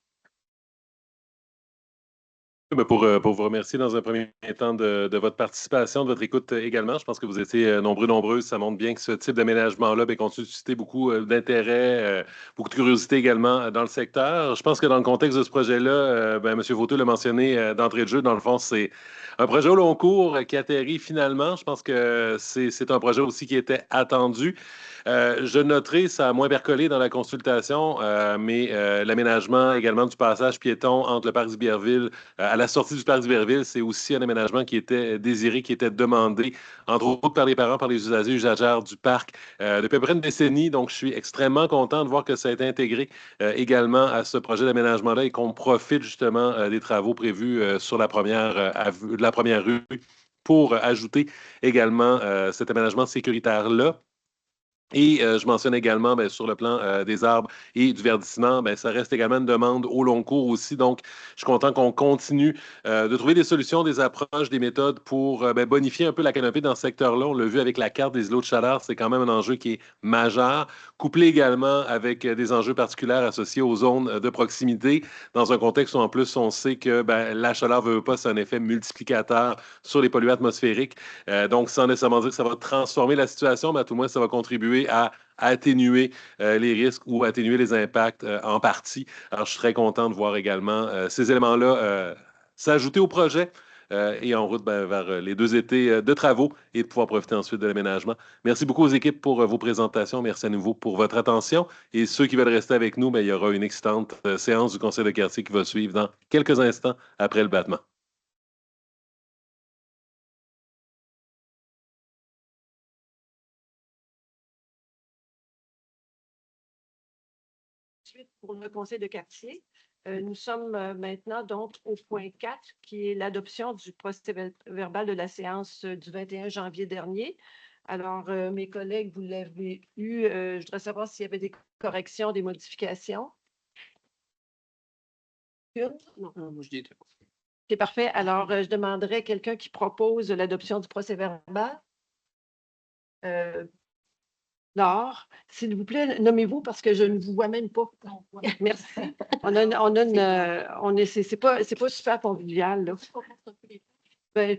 Pour vous remercier dans un premier temps de votre participation, de votre écoute également. Je pense que vous étiez nombreuses. Ça montre bien que ce type d'aménagement-là continue de susciter beaucoup d'intérêt, beaucoup de curiosité également dans le secteur. Je pense que dans le contexte de ce projet-là, M. Vauteux l'a mentionné d'entrée de jeu, dans le fond, c'est un projet au long cours qui atterrit finalement. Je pense que c'est un projet aussi qui était attendu. Je noterai, ça a moins percolé dans la consultation, mais l'aménagement également du passage piéton entre le parc d'Iberville, à la sortie du parc d'Iberville, c'est aussi un aménagement qui était désiré, qui était demandé, entre autres par les parents, par les usagers, usagères du parc depuis à peu près une décennie. Donc, je suis extrêmement content de voir que ça a été intégré également à ce projet d'aménagement-là et qu'on profite justement des travaux prévus sur la première rue pour ajouter également cet aménagement sécuritaire-là. Et je mentionne également sur le plan des arbres et du verdissement, ça reste également une demande au long cours aussi. Donc, je suis content qu'on continue de trouver des solutions, des approches, des méthodes pour bonifier un peu la canopée dans ce secteur-là. On l'a vu avec la carte des îlots de chaleur, c'est quand même un enjeu qui est majeur, couplé également avec des enjeux particuliers associés aux zones de proximité, dans un contexte où en plus on sait que la chaleur veut pas, c'est un effet multiplicateur sur les polluants atmosphériques. Donc, sans nécessairement dire que ça va transformer la situation, mais à tout le moins, ça va contribuer à atténuer les risques ou atténuer les impacts en partie. Alors, je suis très content de voir également ces éléments-là s'ajouter au projet. et en route vers les 2 étés de travaux et de pouvoir profiter ensuite de l'aménagement. Merci beaucoup aux équipes pour vos présentations. Merci à nouveau pour votre attention. Et ceux qui veulent rester avec nous, il y aura une excitante séance du Conseil de quartier qui va suivre dans quelques instants après le battement. Ensuite, pour le conseil de quartier, nous sommes maintenant donc au point 4, qui est l'adoption du procès-verbal de la séance du 21 janvier dernier. Alors, mes collègues, vous l'avez eu. Je voudrais savoir s'il y avait des corrections, des modifications. Non. Moi, je dis deux. C'est parfait. Alors, je demanderais quelqu'un qui propose l'adoption du procès-verbal. Laure, s'il vous plaît, nommez-vous parce que je ne vous vois même pas. Merci. C'est pas super convivial, là. Ben,